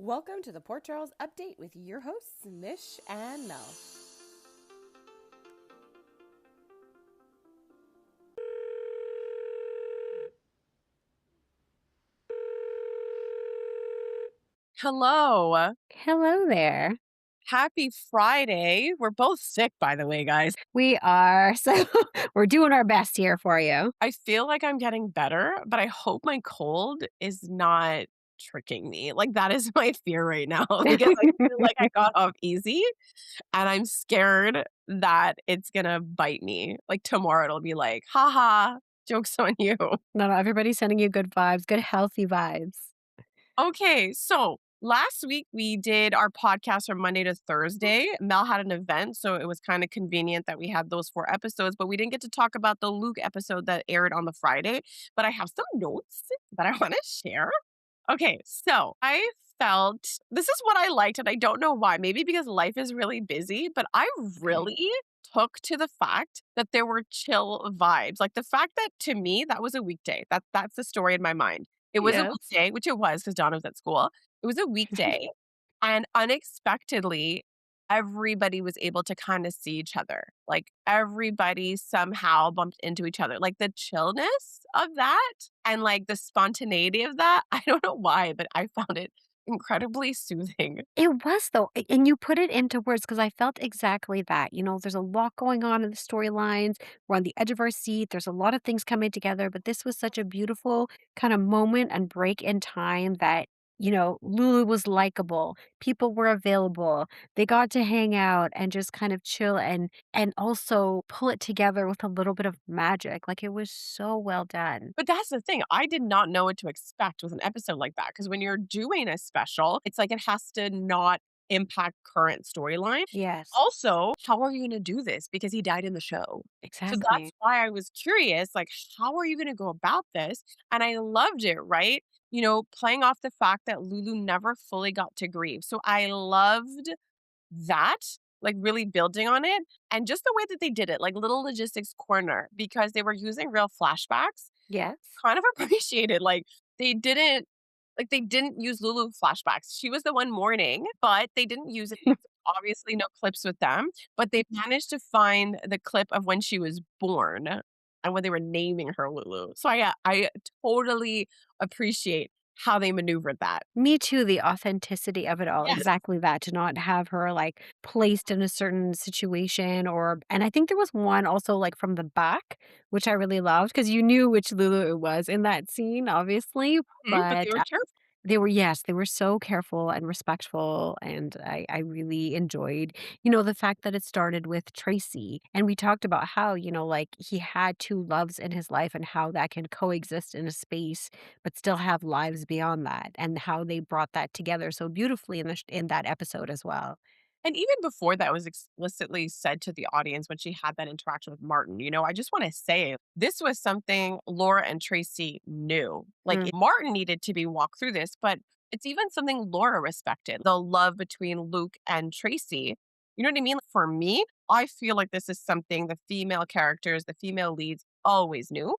Welcome to the Port Charles Update with your hosts, Mish and Mel. Hello. Hello there. Happy Friday. We're both sick, by the way, guys. We are. So we're doing our best here for you. I feel like I'm getting better, but I hope my cold is not tricking me. Like, that is my fear right now because I feel like I got off easy and I'm scared that it's gonna bite me. Like, tomorrow it'll be like, haha, joke's on you. No, everybody's sending you good vibes, good healthy vibes. Okay, so last week we did our podcast from Monday to Thursday. Mel had an event, so it was kind of convenient that we had those 4 episodes, but we didn't get to talk about the Luke episode that aired on the Friday. But I have some notes that I want to share. Okay, so I felt this is what I liked, and I don't know why. Maybe because life is really busy, but I really took to the fact that there were chill vibes. Like the fact that to me that was a weekday. That's the story in my mind. It was a Yes. weekday, which it was because Donna was at school. It was a weekday, and unexpectedly, everybody was able to kind of see each other. Like everybody somehow bumped into each other. Like the chillness of that and like the spontaneity of that. I don't know why, but I found it incredibly soothing. It was though, and you put it into words because I felt exactly that. There's a lot going on in the storylines. We're on the edge of our seat. There's a lot of things coming together, but this was such a beautiful kind of moment and break in time that, Lulu was likable. People were available. They got to hang out and just kind of chill and also pull it together with a little bit of magic. Like it was so well done. But that's the thing. I did not know what to expect with an episode like that. Because when you're doing a special, it's like it has to not impact current storyline. Yes, Also, how are you going to do this? Because he died in the show. So that's exactly. why I was curious, like, how are you going to go about this? And I loved it, right? Playing off the fact that Lulu never fully got to grieve. So I loved that, like really building on it. And just the way that they did it, like little logistics corner, because they were using real flashbacks Yes. kind of appreciated, they didn't they didn't use Lulu flashbacks. She was the one mourning, but they didn't use it. Obviously, no clips with them, but they managed to find the clip of when she was born and when they were naming her Lulu. So I totally appreciate how they maneuvered that. Me too, the authenticity of it all, Yes. exactly that, to not have her, like, placed in a certain situation and I think there was one also, like, from the back, which I really loved because you knew which Lulu it was in that scene, obviously, But but they were careful. they were so careful and respectful, and I really enjoyed, the fact that it started with Tracy, and we talked about how, like, he had 2 loves in his life and how that can coexist in a space, but still have lives beyond that, and how they brought that together so beautifully in that episode as well. And even before that was explicitly said to the audience when she had that interaction with Martin, I just want to say this was something Laura and Tracy knew. Like Mm, Martin needed to be walked through this, but it's even something Laura respected the love between Luke and Tracy. You know what I mean? For me, I feel like this is something the female characters, the female leads always knew.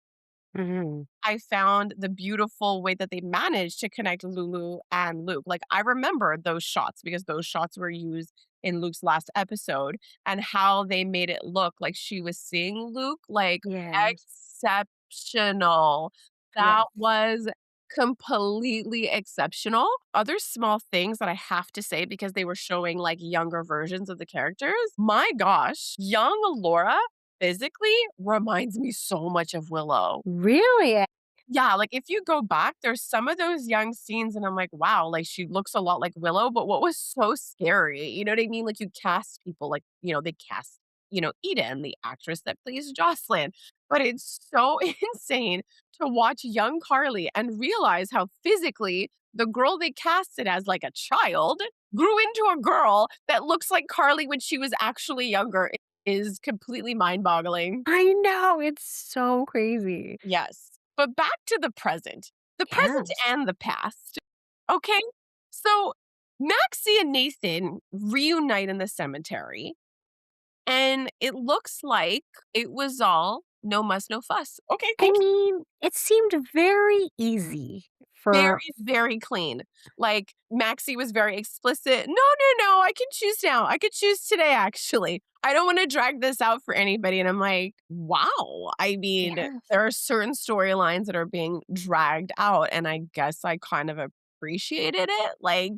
mhm. I found the beautiful way that they managed to connect Lulu and Luke. Like, I remember those shots because those shots were used in Luke's last episode and how they made it look like she was seeing Luke, like, Yes. exceptional. That Yes. was completely exceptional. Other small things that I have to say because they were showing like younger versions of the characters. My gosh, young Laura physically reminds me so much of Willow. Really? Yeah, like, if you go back, there's some of those young scenes, and I'm like, "Wow," like, she looks a lot like Willow, but what was so scary, you know what I mean? Like, you cast people like, they cast, Eden, the actress that plays Jocelyn, but it's so insane to watch young Carly and realize how physically the girl they casted as, like, a child grew into a girl that looks like Carly when she was actually younger. It is completely mind-boggling. I know, it's so crazy. Yes. But back to the present Yes. and the past. Okay. So Maxie and Nathan reunite in the cemetery, and it looks like it was all no muss, no fuss. Okay, I thank you. mean, it seemed very easy very, for very clean. Like, Maxie was very explicit. "No, no, no, I can choose now. I could choose today, actually. I don't wanna drag this out for anybody." And I'm like, "Wow." I mean, yes. there are certain storylines that are being dragged out, and I guess I kind of appreciated it. Like,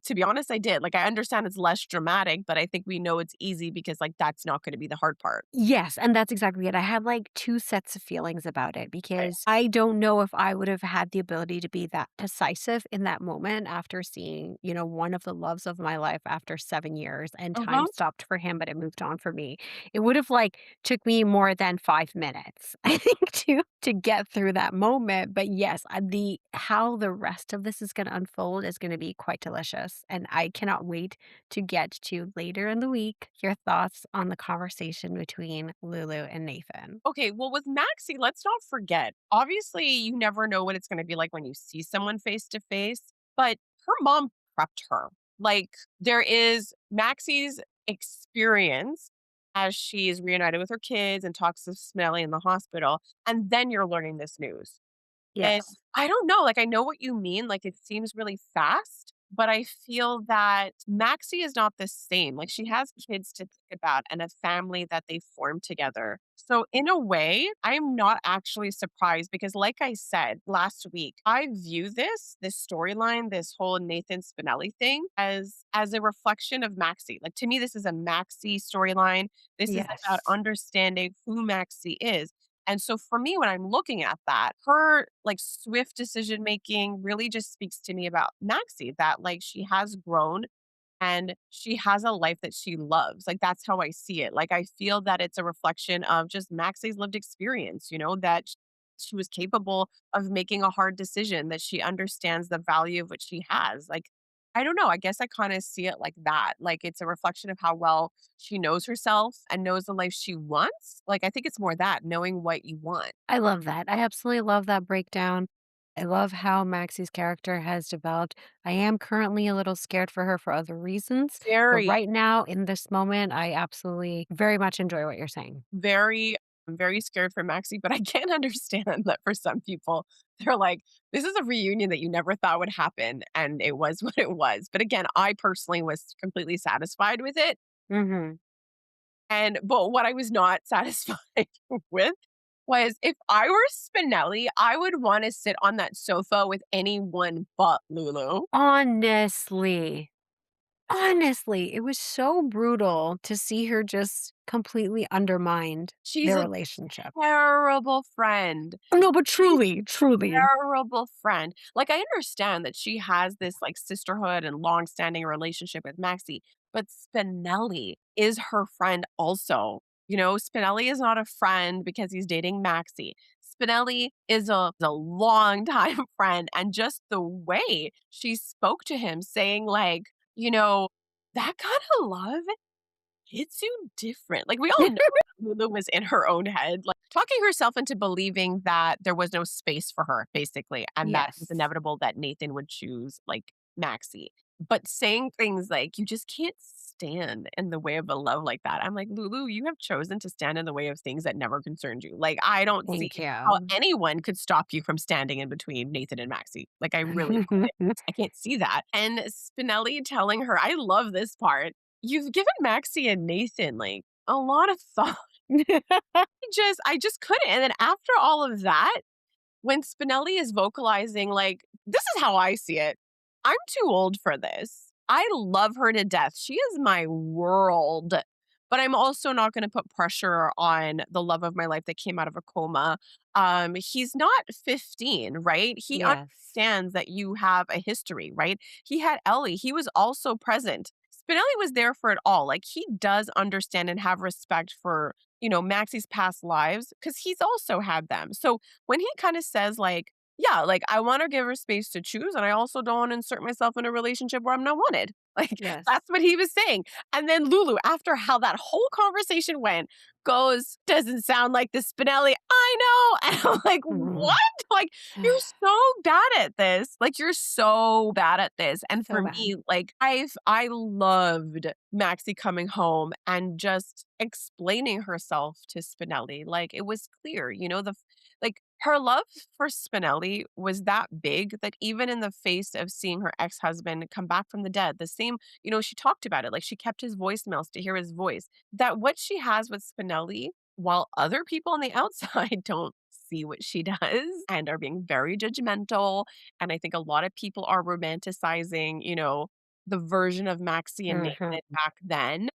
to be honest, I did. Like, I understand it's less dramatic, but I think we know it's easy because, like, that's not gonna be the hard part. Yes, and that's exactly it. I had, like, 2 sets of feelings about it Right. because I don't know if I would have had the ability to be that decisive in that moment after seeing, one of the loves of my life after 7 years, and time Uh-huh. stopped for him, but it moved on for me. It would have, like, took me more than 5 minutes, I think, to get through that moment, but yes, the how the rest of this is gonna unfold is gonna be quite delicious, and I cannot wait to get to later in the week your thoughts on the conversation between Lulu and Nathan. Okay, well, with Maxie, let's not forget, obviously, you never know what it's gonna be like when you see someone face to face, but her mom prepped her. Like, there is Maxie's experience as she's reunited with her kids and talks to Smelly in the hospital, and then you're learning this news. And Yes. I don't know, like, I know what you mean, like, it seems really fast, but I feel that Maxie is not the same, like, she has kids to think about and a family that they formed together. So, in a way, I'm not actually surprised because like I said last week, I view this storyline, this whole Nathan Spinelli thing as a reflection of Maxie. Like, to me, this is a Maxie storyline. This is about Yes. understanding who Maxie is. And so for me, when I'm looking at that, her like swift decision making really just speaks to me about Maxie, that like she has grown and she has a life that she loves. Like that's how I see it. Like I feel that it's a reflection of just Maxie's lived experience, that she was capable of making a hard decision, that she understands the value of what she has. Like I don't know, I guess I kind of see it like that. Like it's a reflection of how well she knows herself and knows the life she wants. Like I think it's more that knowing what you want. I love that. I absolutely love that breakdown. I love how Maxie's character has developed. I am currently a little scared for her for other reasons, but Very right now, in this moment, I absolutely very much enjoy what you're saying. very I'm very scared for Maxie, but I can understand that for some people, they're like, "This is a reunion that you never thought would happen," and it was what it was. But again, I personally was completely satisfied with it, Mhm. but what I was not satisfied with was if I were Spinelli, I would wanna sit on that sofa with anyone but Lulu. Honestly. Honestly, it was so brutal to see her just completely undermined She's their a relationship. terrible friend. Oh, no, but She's truly, truly. terrible friend. Like, I understand that she has this, like, sisterhood and long-standing relationship with Maxie, but Spinelli is her friend also. Spinelli is not a friend because he's dating Maxie. Spinelli is a longtime friend, and just the way she spoke to him saying, like, "That kinda love hits you different." Like, we all know Lulu was in her own head, like, talking herself into believing that there was no space for her, basically, and that it was Yes. inevitable that Nathan would choose, like, Maxie. But saying things like, "You just can't stand in the way of a love like that." I'm like, "Lulu, you have chosen to stand in the way of things that never concerned you." Like, I don't see Thank how you. anyone could stop you from standing in between Nathan and Maxie. Like, I really couldn't. I can't see that. And Spinelli telling her I love this part. You've given Maxie and Nathan, like, a lot of thought. I just couldn't, and then after all of that, when Spinelli is vocalizing, like, "This is how I see it. I'm too old for this. I love her to death. She is my world, but I'm also not gonna put pressure on the love of my life that came out of a coma." He's not 15, right? He Yes. understands that you have a history, right? He had Ellie. He was also present. Spinelli was there for it all. Like, he does understand and have respect for, Maxie's past lives because he's also had them. So when he kinda says, like, "Yeah, like, I wanna give her space to choose, and I also don't wanna insert myself in a relationship where I'm not wanted." Like, Yes. that's what he was saying, and then Lulu, after how that whole conversation went, goes, "Doesn't sound like the Spinelli I know," and I'm like, "What?" Mhm. Like, "You're so bad at this, like, you're so bad at this," and So for bad. me, like, I loved Maxie coming home and just explaining herself to Spinelli, like, it was clear, like Her love for Spinelli was that big that even in the face of seeing her ex-husband come back from the dead, the same, she talked about it, like she kept his voicemails to hear his voice. That what she has with Spinelli, while other people on the outside don't see what she does and are being very judgmental, and I think a lot of people are romanticizing, the version of Maxie and Nathan Mhm. back then.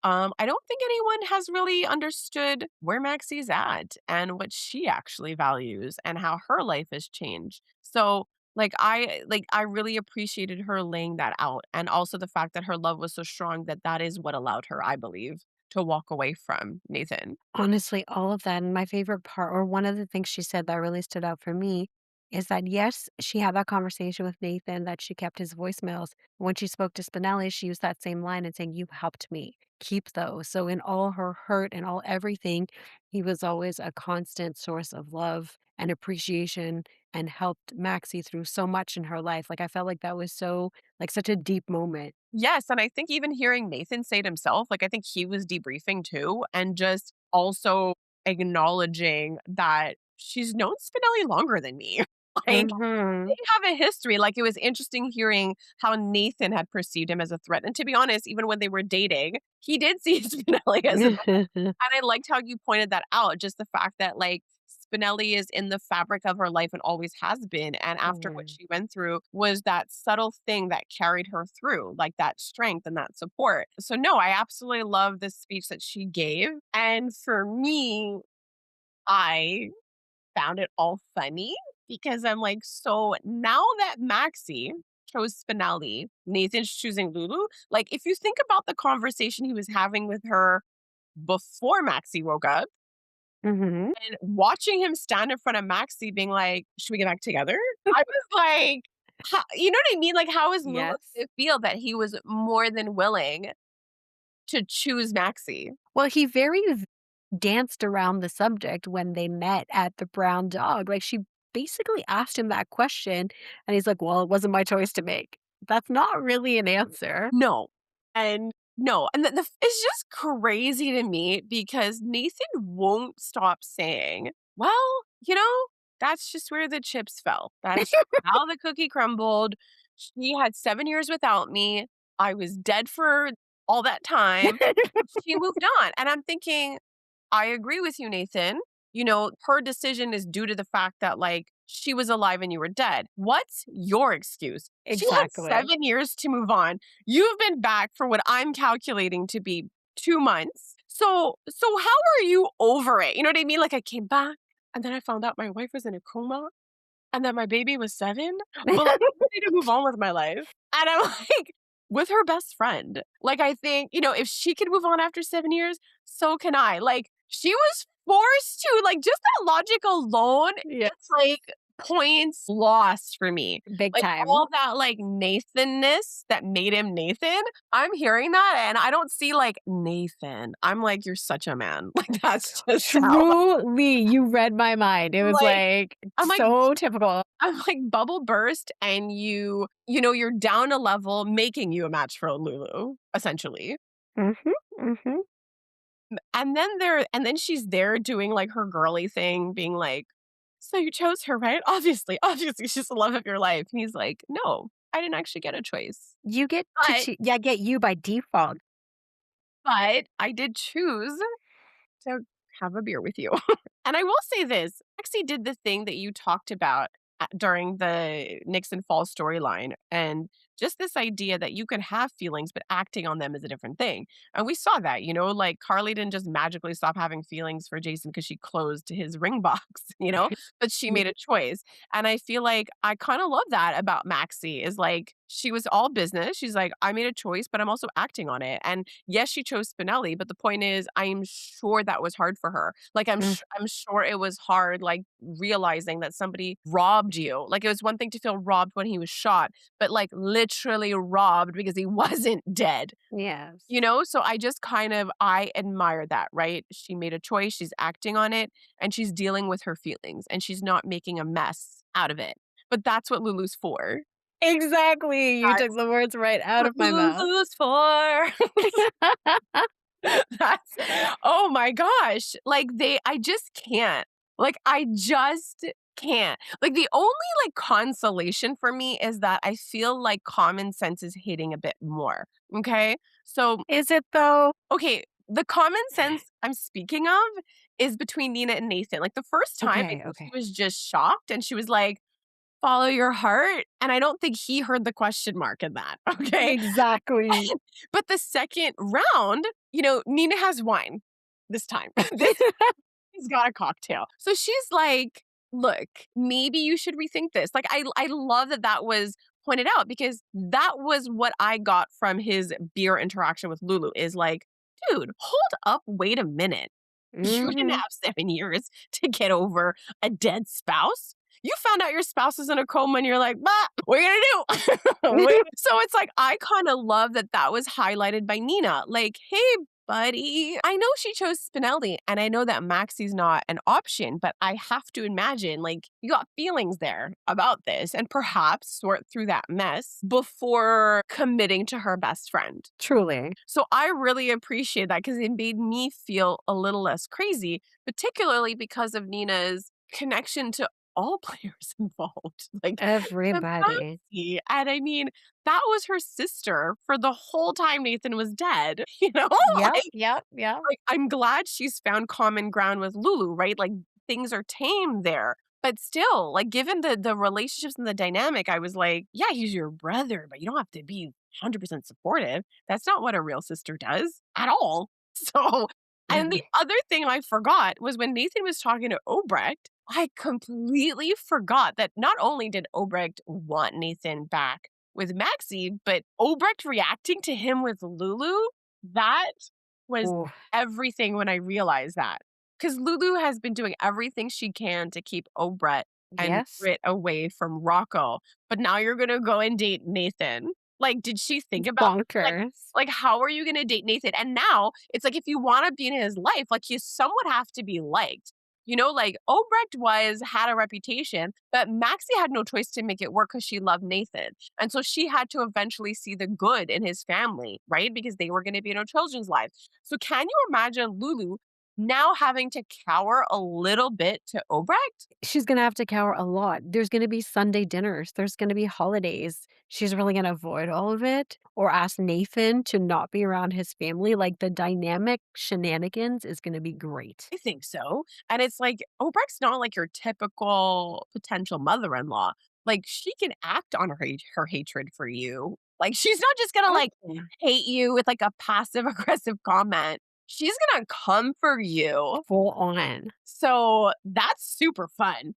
I don't think anyone has really understood where Maxie's at and what she actually values and how her life has changed. So, I really appreciated her laying that out, and also the fact that her love was so strong that that is what allowed her, I believe, to walk away from Nathan. Honestly, all of that, and my favorite part, or one of the things she said that really stood out for me, is that, yes, she had that conversation with Nathan that she kept his voicemails. When she spoke to Spinelli, she used that same line and saying, "You helped me. Keep those." So in all her hurt and all everything, he was always a constant source of love and appreciation and helped Maxie through so much in her life. Like, I felt like that was so like, such a deep moment. Yes, and I think even hearing Nathan say it himself, like, I think he was debriefing too, and just also acknowledging that she's known Spinelli longer than me. Like, they Mhm. have a history. Like, it was interesting hearing how Nathan had perceived him as a threat, and to be honest, even when they were dating, he did see Spinelli as a and I liked how you pointed that out, just the fact that, like, Spinelli is in the fabric of her life and always has been, and after what Mm. she went through was that subtle thing that carried her through, like that strength and that support. So, no, I absolutely love the speech that she gave, and for me, I found it all funny because I'm like, so now that Maxie chose Spinelli, Nathan's choosing Lulu. Like, if you think about the conversation he was having with her before Maxie woke up, Mhm. and watching him stand in front of Maxie being like, "Should we get back together?" I was like, "Ho" you know what I mean? Like, how is Lulu Yes. gonna feel that he was more than willing to choose Maxie? Well, he very danced around the subject when they met at the Brown Dog. Like, she basically asked him that question, and he's like, "Well, it wasn't my choice to make." That's not really an answer. No. And no, and the it's just crazy to me because Nathan won't stop saying, "Well, that's just where the chips fell. That's how the cookie crumbled. She had 7 years without me. I was dead for all that time. She moved on." And I'm thinking, I agree with you, Nathan. Her decision is due to the fact that, like, she was alive and you were dead. What's your excuse? She had Exactly. 7 years to move on. You've been back for what I'm calculating to be 2 months. So how are you over it? You know what I mean? Like, I came back and then I found out my wife was in a coma and that my baby was 7, but, like, I'm ready to move on with my life. And I'm like, with her best friend. Like, I think, if she can move on after 7 years, so can I. Like, she was forced to, like, just that logic alone, it's Yes. like points lost for me. Big Like, time. all that, like, Nathanness that made him Nathan, I'm hearing that and I don't see, like, Nathan. I'm like, "You're such a man." Like, that's just how Truly, you read my mind. It I'm was, like like, I'm like so typical. I'm like bubble burst and you're down a level making you a match for Lulu, essentially. Mhm, mhm. And then she's there doing like her girly thing, being like, "So you chose her, right? Obviously she's the love of your life." And he's like, "No, I didn't actually get a choice. You get to But choo yeah, get you by default. but I did choose to have a beer with you." And I will say this, Lexi did the thing that you talked about during the Nixon Falls storyline, and just this idea that you could have feelings, but acting on them is a different thing. And we saw that, like Carly didn't just magically stop having feelings for Jason because she closed his ring box, but she made a choice. And I feel like I kind of love that about Maxie is like she was all business. She's like, I made a choice, but I'm also acting on it. And yes, she chose Spinelli, but the point is, I'm sure that was hard for her. Like, Mm, I'm sure it was hard, like realizing that somebody robbed you. Like, it was one thing to feel robbed when he was shot, but like literally robbed because he wasn't dead. yes. So I admire that, right? She made a choice, she's acting on it, and she's dealing with her feelings, and she's not making a mess out of it. But that's what Lulu's for. Exactly, you took That's the words right out what of my mouth. Lulu's for. That's oh my gosh. Like I just can't. Like, I just can't. Like, the only, like, consolation for me is that I feel like common sense is hitting a bit more, okay? So, Is it though? okay, the common sense I'm speaking of is between Nina and Nathan. Like, the first time, I Okay, think he okay. was just shocked, and she was like, "Follow your heart," and I don't think he heard the question mark in that, okay? Exactly. But the second round, Nina has wine this time. This He's got a cocktail. So she's like, "Look, maybe you should rethink this." Like, I love that that was pointed out because that was what I got from his beer interaction with Lulu is like, "Dude, hold up, wait a minute. You didn't Mhm. have 7 years to get over a dead spouse. You found out your spouse is in a coma and you're like, bah, what are you gonna do?" So it's like, I kind of love that that was highlighted by Nina. Like, hey, buddy, I know she chose Spinelli and I know that Maxie's not an option, but I have to imagine like you got feelings there about this and perhaps sort through that mess before committing to her best friend. Truly. So I really appreciate that because it made me feel a little less crazy, particularly because of Nina's connection to all players involved, like to Everybody. Maxie. And I mean, that was her sister for the whole time Nathan was dead, you know? Yep, Like, yep, yep. like I'm glad she's found common ground with Lulu, right? Like things are tame there. But still, like given the relationships and the dynamic, I was like, yeah, he's your brother, but you don't have to be 100% supportive. That's not what a real sister does at all. So, and the other thing I forgot was when Nathan was talking to Obrecht, I completely forgot that not only did Obrecht want Nathan back with Maxie, but Obrecht reacting to him with Lulu, that was Ooh, everything when I realized that. Because Lulu has been doing everything she can to keep Obrecht and yes. Britt away from Rocco, but now you're gonna go and date Nathan. Like, did she think about like Bonkers. like how are you gonna date Nathan? And now it's like if you wanna be in his life, like you somewhat have to be liked. Like Obrecht had a reputation, but Maxie had no choice to make it work because she loved Nathan. And so she had to eventually see the good in his family, right? Because they were going to be in her children's lives. So can you imagine Lulu now having to cower a little bit to Obrecht? She's gonna have to cower a lot. There's gonna be Sunday dinners, there's gonna be holidays. She's really gonna avoid all of it or ask Nathan to not be around his family, like, the dynamic shenanigans is gonna be great. I think so. And it's like Obrecht's not like your typical potential mother-in-law. Like she can act on her hatred for you. Like she's not just gonna Oh, like yeah. hate you with like a passive aggressive comment. She's gonna come for you. Full on. So that's super fun.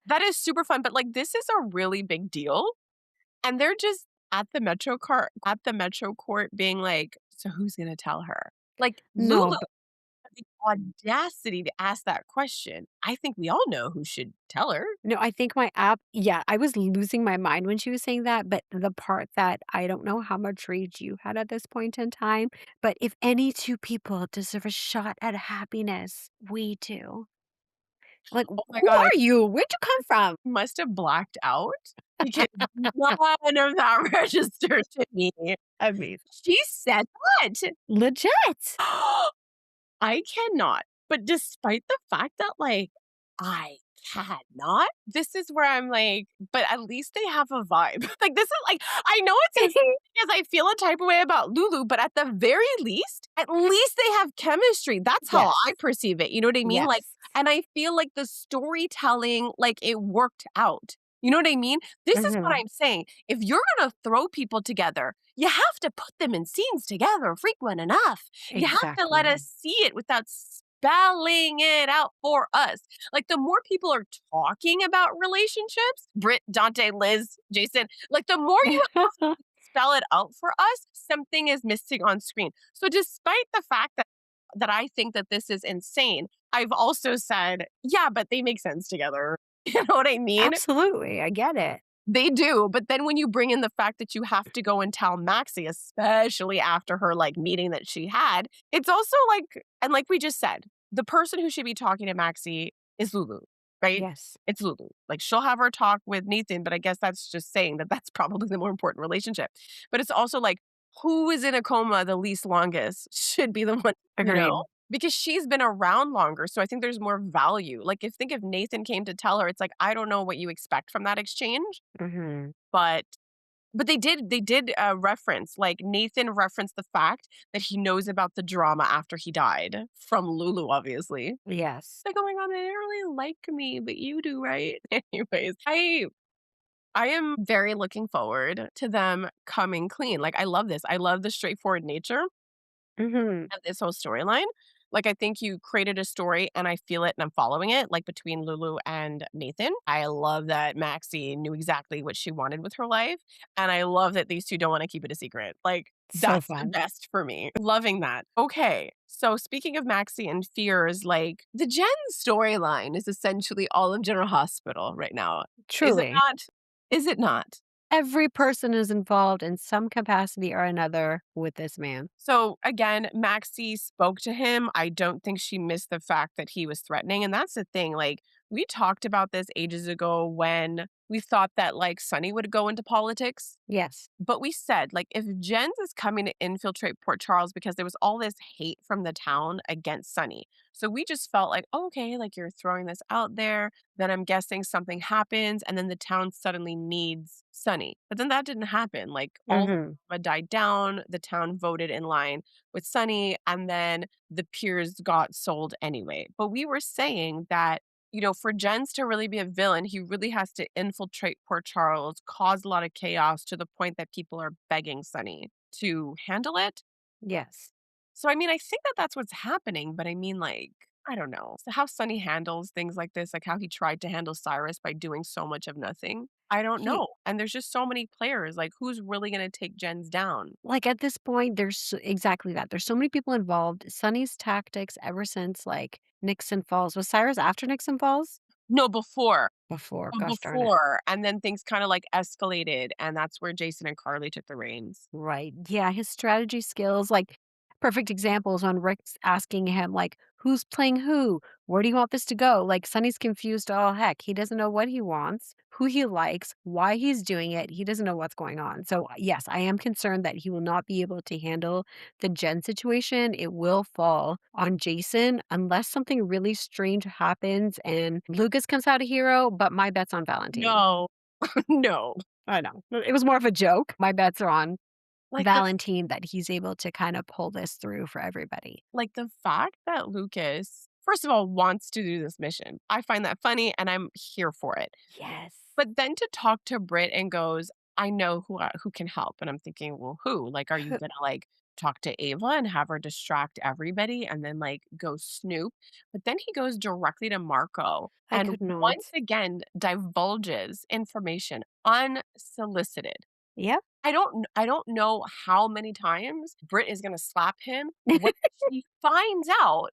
That is super fun. But like this is a really big deal. And they're just at the Metro court being like, so who's gonna tell her? Like Lulu No, had the audacity to ask that question. I think we all know who should tell her. no, I think my app yeah, I was losing my mind when she was saying that, but the part that I don't know how much rage you had at this point in time, but if any 2 people deserve a shot at happiness, we do. Like, Oh my who god, I are you? Where'd you come from? must have blacked out because none of that registered to me. Amazing. She said that. Legit. I cannot. But despite the fact that, like, I cannot, this is where I'm like, but at least they have a vibe. Like, this is like, I know it's insane because I feel a type of way about Lulu, but at least they have chemistry. That's how Yes. I perceive it. You know what I mean? Like, Yes. and I feel like the storytelling, like, it worked out. You know what I mean? This is what Mhm. I'm saying. If you're going to throw people together, you have to put them in scenes together frequent enough. You have to let Exactly. us see it without spelling it out for us. Like the more people are talking about relationships, Britt, Dante, Liz, Jason, like the more you spell it out for us, something is missing on screen. So despite the fact that I think that this is insane, I've also said, yeah, but they make sense together. You know what I mean? Absolutely, I get it. They do, but then when you bring in the fact that you have to go and tell Maxie, especially after her, like, meeting that she had, it's also like and like we just said, the person who should be talking to Maxie is Lulu, right? Yes. It's Lulu. Like, she'll have her talk with Nathan, but I guess that's just saying that that's probably the more important relationship. But it's also like, who is in a coma the least longest should be the one, Agreed. because she's been around longer. So I think there's more value. Like, think if Nathan came to tell her, it's like, I don't know what you expect from that exchange, Mhm. but they did reference, like, Nathan referenced the fact that he knows about the drama after he died from Lulu, obviously. Yes. Like, oh my god, they didn't really like me, but you do, right? Anyways, I am very looking forward to them coming clean. Like, I love this. I love the straightforward nature Mhm. of this whole storyline. Like, I think you created a story and I feel it and I'm following it, like between Lulu and Nathan. I love that Maxie knew exactly what she wanted with her life. And I love that these two don't want to keep it a secret. Like, So that's the fun. best for me. Loving that. Okay. So, speaking of Maxie and fears, like the Jen storyline is essentially all of General Hospital right now. Is it Truly. not? Is it not? Every person is involved in some capacity or another with this man. So again, Maxie spoke to him. I don't think she missed the fact that he was threatening. And that's the thing. Like, we talked about this ages ago when we thought that like Sunny would go into politics. Yes. But we said, like, if Jenz is coming to infiltrate Port Charles because there was all this hate from the town against Sunny. So we just felt like, oh, okay, like you're throwing this out there. Then I'm guessing something happens and then the town suddenly needs Sunny. But then that didn't happen. Like all Mhm. the died down, the town voted in line with Sunny, and then the peers got sold anyway. But we were saying that for Jens to really be a villain, he really has to infiltrate Port Charles, cause a lot of chaos to the point that people are begging Sunny to handle it. Yes. So, I mean, I think that that's what's happening, but I mean, like, I don't know. So how Sunny handles things like this, like how he tried to handle Cyrus by doing so much of nothing. I don't He know. And there's just so many players. Like, who's really going to take Jens down? like, at this point, exactly that. There's so many people involved. Sonny's tactics ever since, like, Nixon Falls. Was Cyrus after Nixon Falls? No, before. Before. Gosh darn it. Before. And then things kind of like escalated. And that's where Jason and Carly took the reins. Right. Yeah, his strategy skills, like, perfect examples on Rick's asking him, like, "Who's playing who? Where do you want this to go?" Like, Sonny's confused to all heck. He doesn't know what he wants, who he likes, why he's doing it. He doesn't know what's going on. So, yes, I am concerned that he will not be able to handle the Jen situation. It will fall on Jason unless something really strange happens and Lucas comes out a hero, but my bet's on Valentine. No, no. I know. It was more of a joke. My bets are on Like the Valentine that he's able to kind of pull this through for everybody. like the fact that Lucas, first of all, wants to do this mission. I find that funny and I'm here for it. Yes. But then to talk to Britt and goes, I know who can help. And I'm thinking, well, who? Like, are you gonna like talk to Ava and have her distract everybody and then like go snoop? But then he goes directly to Marco I and could not. once again divulges information unsolicited. Yep. I don't know how many times Britt is gonna slap him when she finds out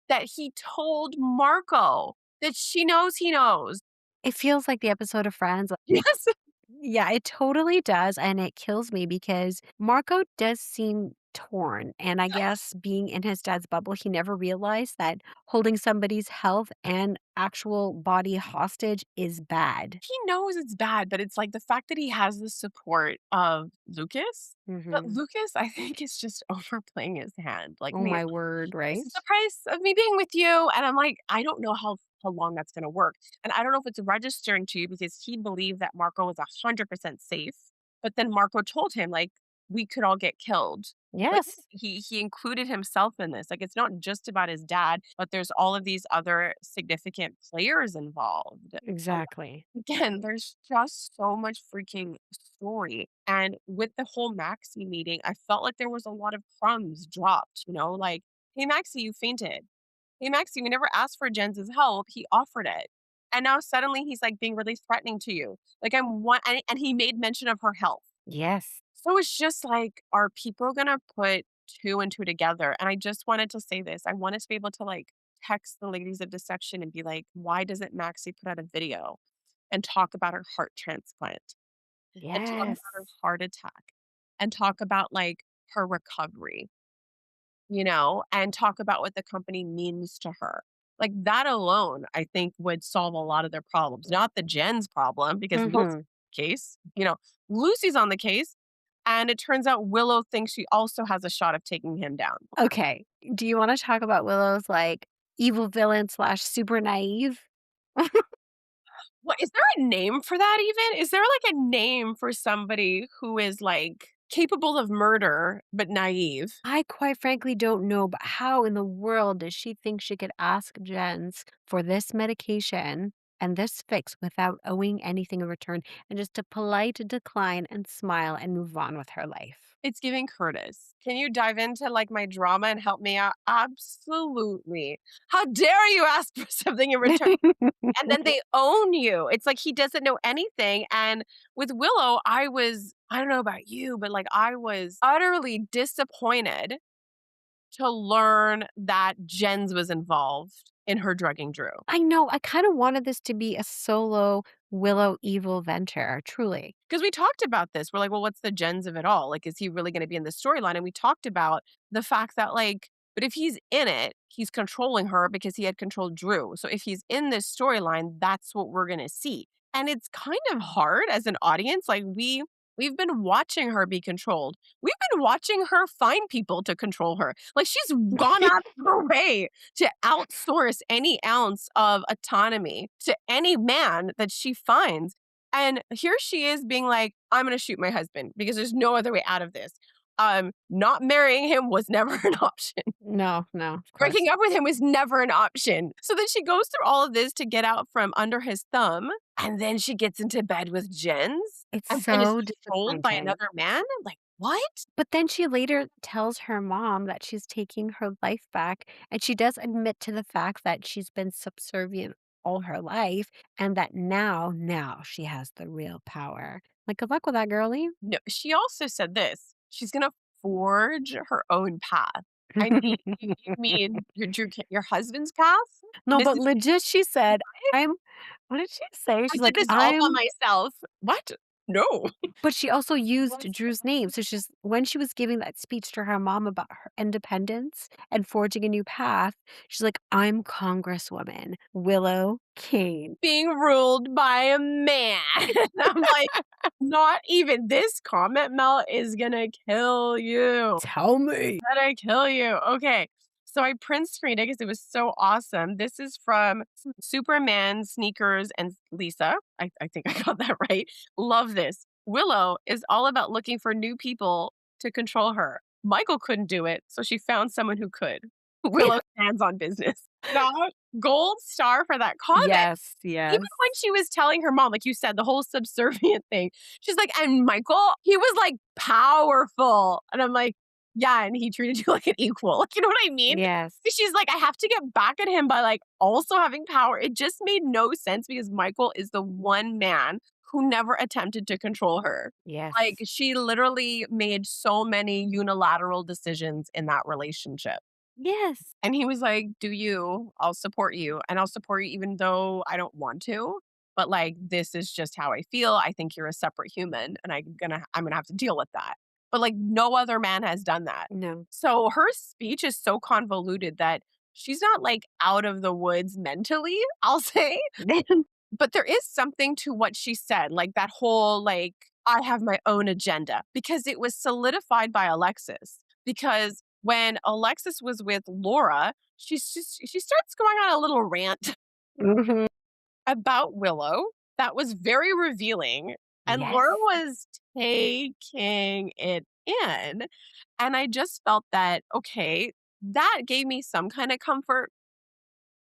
that he told Marco that she knows he knows. It feels like the episode of Friends. Yes. Yeah, it totally does. And it kills me because Marco does seem torn. And I guess being in his dad's bubble, he never realized that holding somebody's health and actual body hostage is bad. He knows it's bad, but it's like the fact that he has the support of Lucas, but Hmm. Lucas, I think, is just overplaying his hand. Like, Oh me, my word, this right? is the price of me being with you. And I'm like, I don't know how long that's gonna work. And I don't know if it's registering to you because he believed that Marco was 100% safe. But then Marco told him, like, we could all get killed. Like Yes, he included himself in this. Like it's not just about his dad, but there's all of these other significant players involved. exactly. Again, there's just so much freaking story. And with the whole Maxie meeting, I felt like there was a lot of crumbs dropped, like, hey, Maxie, you fainted. Hey, Maxie, we never asked for Jens's help. He offered it. And now suddenly he's like being really threatening to you. Like, I'm one, and he made mention of her health. Yes. So it's just like, are people going to put two and two together? And I just wanted to say this. I wanted to be able to like text the ladies of deception and be like, why doesn't Maxie put out a video and talk about her heart transplant and talk Yes. about her heart attack and talk about like her recovery, and talk about what the company means to her. Like that alone, I think would solve a lot of their problems. Not the Jen's problem, because Lucy's Hmm. on the case, Lucy's on the case. And it turns out Willow thinks she also has a shot of taking him down. Okay. Do you wanna talk about Willow's, like, evil villain slash super naive? What is there a name for that even? Is there like a name for somebody who is like capable of murder but naive? I quite frankly don't know, but how in the world does she think she could ask Jenz for this medication and this fix without owing anything in return and just a polite decline and smile and move on with her life? It's giving Curtis. Can you dive into like my drama and help me out? Absolutely. How dare you ask for something in return? And then they own you. It's like he doesn't know anything. And with Willow, I don't know about you, but like I was utterly disappointed to learn that Jenz was involved in her drugging Drew. I know, I kinda wanted this to be a solo Willow evil venture, truly. Because we talked about this. We're like, well, what's the Jenz of it all? Like, is he really going to be in the storyline? And we talked about the fact that, like, but if he's in it, he's controlling her because he had controlled Drew. So if he's in this storyline, that's what we're going to see. And it's kind of hard as an audience. Like, we've been watching her be controlled. We've been watching her find people to control her. Like, she's gone out of her way to outsource any ounce of autonomy to any man that she finds. And here she is being like, I'm going to shoot my husband because there's no other way out of this. Not marrying him was never an option. No, no, of course. Breaking up with him was never an option. So then she goes through all of this to get out from under his thumb. And then she gets into bed with Jenz It's and then is so controlled by disappointing. another man. Like, what? But then she later tells her mom that she's taking her life back, and she does admit to the fact that she's been subservient all her life and that now she has the real power. Like, good luck with that, girlie. No, she also said this. She's going to forge her own path. I mean, you mean your husband's path? No, This but is legit, she said, I'm what did she say? I She's did like, this all by I'm myself. What? No. but she also used Drew's name. So she's when she was giving that speech to her mom about her independence and forging a new path, she's like, I'm Congresswoman Willow Kane. Being ruled by a man. I'm like, not even this comment, Mel, is gonna kill you. Tell me. Gonna kill you. Okay. So I print screened it because it was so awesome. This is from Superman Sneakers and Lisa. I think I got that right. Love this. Willow is all about looking for new people to control her. Michael couldn't do it, so she found someone who could. Willow stands on business. Now, gold star for that comment. Yes, Even yes. when she was telling her mom, like you said, the whole subservient thing, she's like, and Michael, he was like powerful. And I'm like, yeah, and he treated you like an equal. Like, you know what I mean? Yes. She's like, I have to get back at him by like also having power. It just made no sense because Michael is the one man who never attempted to control her. Yes. Like, she literally made so many unilateral decisions in that relationship. Yes. And he was like, do you, I'll support you. And I'll support you even though I don't want to. But like, this is just how I feel. I think you're a separate human and I'm gonna have to deal with that. But like no other man has done that. No. So her speech is so convoluted that she's not like out of the woods mentally, I'll say. But there is something to what she said, like that whole like, I have my own agenda, because it was solidified by Alexis. Because when Alexis was with Laura, she starts going on a little rant Mhm. about Willow that was very revealing. And Yes. Laura was taking it in. And I just felt that, okay, that gave me some kind of comfort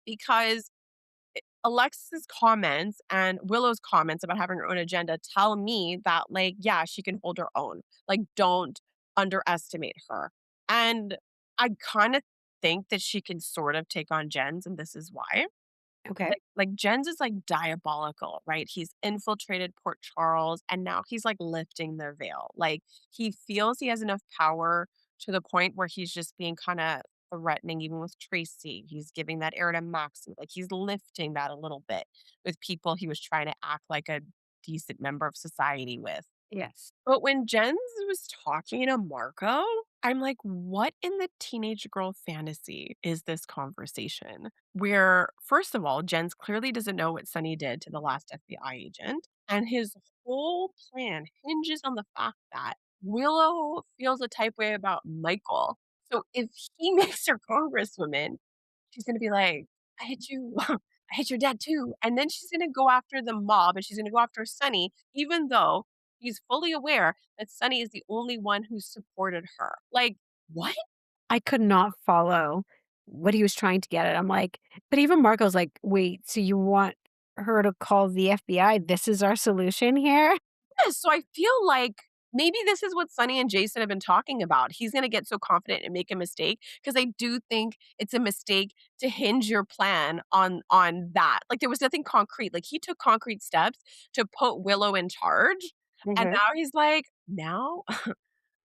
because Alexis's comments and Willow's comments about having her own agenda tell me that, like, yeah, she can hold her own. Like, don't underestimate her. And I kind of think that she can sort of take on Jen's, and this is why. Okay. Like Jen's is like diabolical, right? He's infiltrated Port Charles and now he's like lifting the veil. Like he feels he has enough power to the point where he's just being kind of threatening, even with Tracy. He's giving that air to Maxie. Like he's lifting that a little bit with people he was trying to act like a decent member of society with. Yes. But when Jenz was talking to Marco, I'm like, what in the teenage girl fantasy is this conversation? Where, first of all, Jenz clearly doesn't know what Sonny did to the last FBI agent. And his whole plan hinges on the fact that Willow feels a type way about Michael. So if he makes her congresswoman, she's gonna be like, "I hit you. I hit your dad too." And then she's gonna go after the mob and she's gonna go after Sonny, even though he's fully aware that Sonny is the only one who supported her. Like, what? I could not follow what he was trying to get at. I'm like, but even Marco's like, "Wait, so you want her to call the FBI? This is our solution here?" Yes, so I feel like maybe this is what Sonny and Jason have been talking about. He's gonna get so confident and make a mistake because I do think it's a mistake to hinge your plan on that. Like, there was nothing concrete. Like, he took concrete steps to put Willow in charge, and Mhm. now he's like, "Now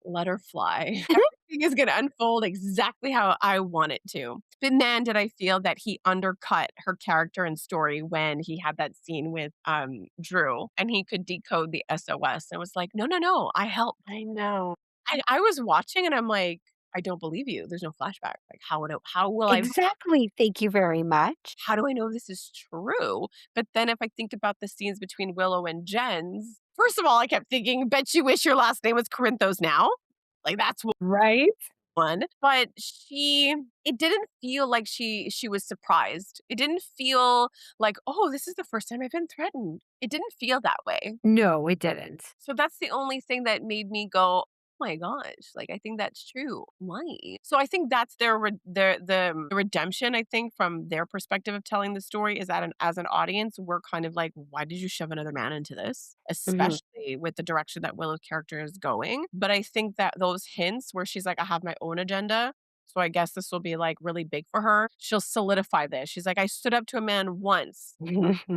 let her fly. Everything is gonna unfold exactly how I want it to." But man, did I feel that he undercut her character and story when he had that scene with, Drew, and he could decode the SOS, and was like, "No, no, no, I helped." I know. I was watching and I'm like, "I don't believe you. There's no flashback. Like, how will I Exactly, thank you very much. how do I know this is true?" But then if I think about the scenes between Willow and Jenz, first of all, I kept thinking, "Bet you wish your last name was Corinthos now." Like, that's Right? one, but it didn't feel like she was surprised. It didn't feel like, "Oh, this is the first time I've been threatened." It didn't feel that way. No, it didn't. So that's the only thing that made me go, "Oh my gosh, like, I think that's true. Why?" So I think that's the redemption, I think, from their perspective of telling the story is that as an audience, we're kind of like, "Why did you shove another man into this?" Mhm. Especially with the direction that Willow's character is going. But I think that those hints where she's like, "I have my own agenda, so I guess this will be, like, really big for her." She'll solidify this. She's like, "I stood up to a man once,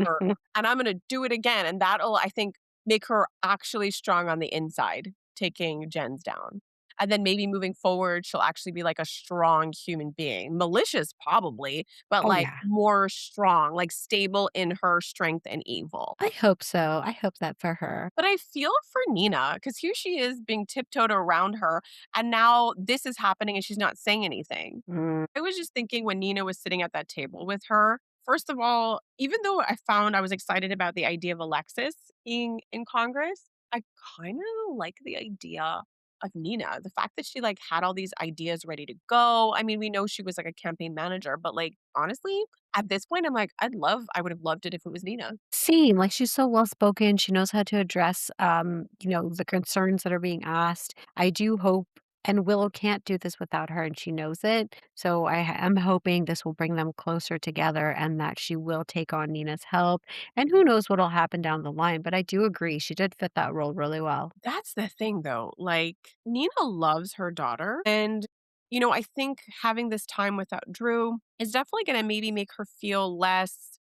or and I'm gonna do it again," and that'll, I think, make her actually strong on the inside, taking Jen's down. And then maybe moving forward, she'll actually be like a strong human being. Malicious, probably, but Oh, like yeah. more strong, like stable in her strength and evil. I hope so, I hope that for her. But I feel for Nina because here she is being tiptoed around her, and now this is happening and she's not saying anything. Mm. I was just thinking when Nina was sitting at that table with her, first of all, even though I was excited about the idea of Alexis being in Congress, I kind of like the idea of Nina. The fact that she like had all these ideas ready to go. I mean, we know she was like a campaign manager, but like honestly, at this point, I'm like, I would have loved it if it was Nina. Same, like, she's so well spoken, she knows how to address, the concerns that are being asked. I do hope and Willow can't do this without her, and she knows it, so am hoping this will bring them closer together and that she will take on Nina's help, and who knows what'll happen down the line, but I do agree, she did fit that role really well. That's the thing though. Like Nina loves her daughter and I think having this time without Drew is definitely going to maybe make her feel less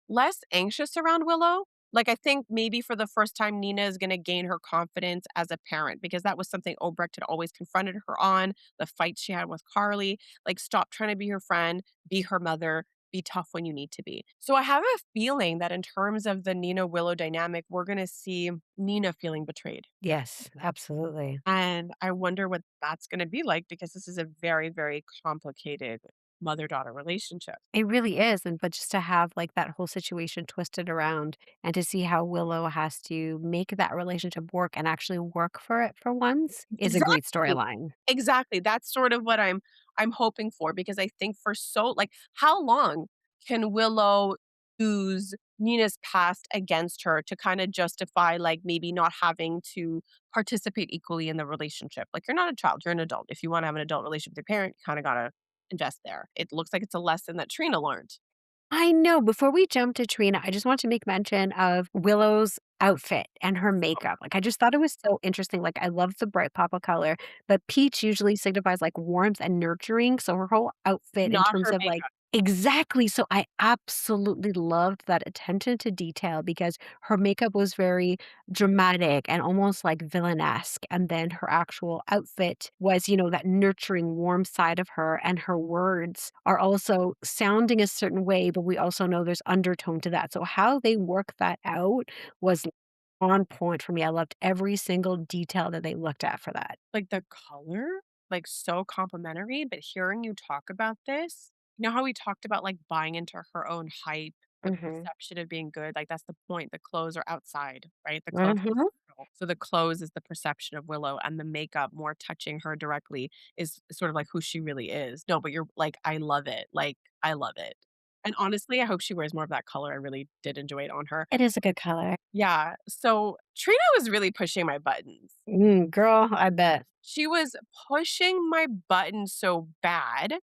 anxious around Willow. Like I think maybe for the first time Nina is going to gain her confidence as a parent because that was something Obrecht had always confronted her on, the fights she had with Carly, like stop trying to be her friend, be her mother, be tough when you need to be. So I have a feeling that in terms of the Nina Willow dynamic, we're going to see Nina feeling betrayed. Yes, absolutely. And I wonder what that's gonna be like because this is a very, very complicated mother-daughter relationship. It really is, and but just to have, like, that whole situation twisted around and to see how Willow has to make that relationship work and actually work for it for once is a great Exactly. storyline. Exactly. That's sort of what I'm hoping for because I think for so like, how long can Willow use Nina's past against her to kinda justify, like, maybe not having to participate equally in the relationship? Like, you're not a child, you're an adult. If you wanna have an adult relationship with your parent, you kinda gotta invest there. It looks like it's a lesson that Trina learned. I know. Before we jump to Trina, I just want to make mention of Willow's outfit and her makeup. Like, I just thought it was so interesting. Like, I love the bright pop of color, but peach usually signifies like warmth and nurturing. So her whole outfit in Not terms her of like makeup. exactly. So I absolutely loved that attention to detail because her makeup was very dramatic and almost like villainesque. And then her actual outfit was, that nurturing, warm side of her. And her words are also sounding a certain way, but we also know there's undertone to that. So how they work that out was on point for me. I loved every single detail that they looked at for that. Like, the color, like, so complimentary, but hearing you talk about this, you know how we talked about, like, buying into her own hype, the Mhm. perception of being good, like, that's the point, the clothes are outside, right? The clothes Mhm. So the clothes is the perception of Willow, and the makeup more touching her directly is sort of like who she really is. No, but you're like, I love it. Like, I love it. And honestly, I hope she wears more of that color. I really did enjoy it on her. It is a good color. Yeah. So Trina was really pushing my buttons. Girl, I bet. She was pushing my buttons so bad.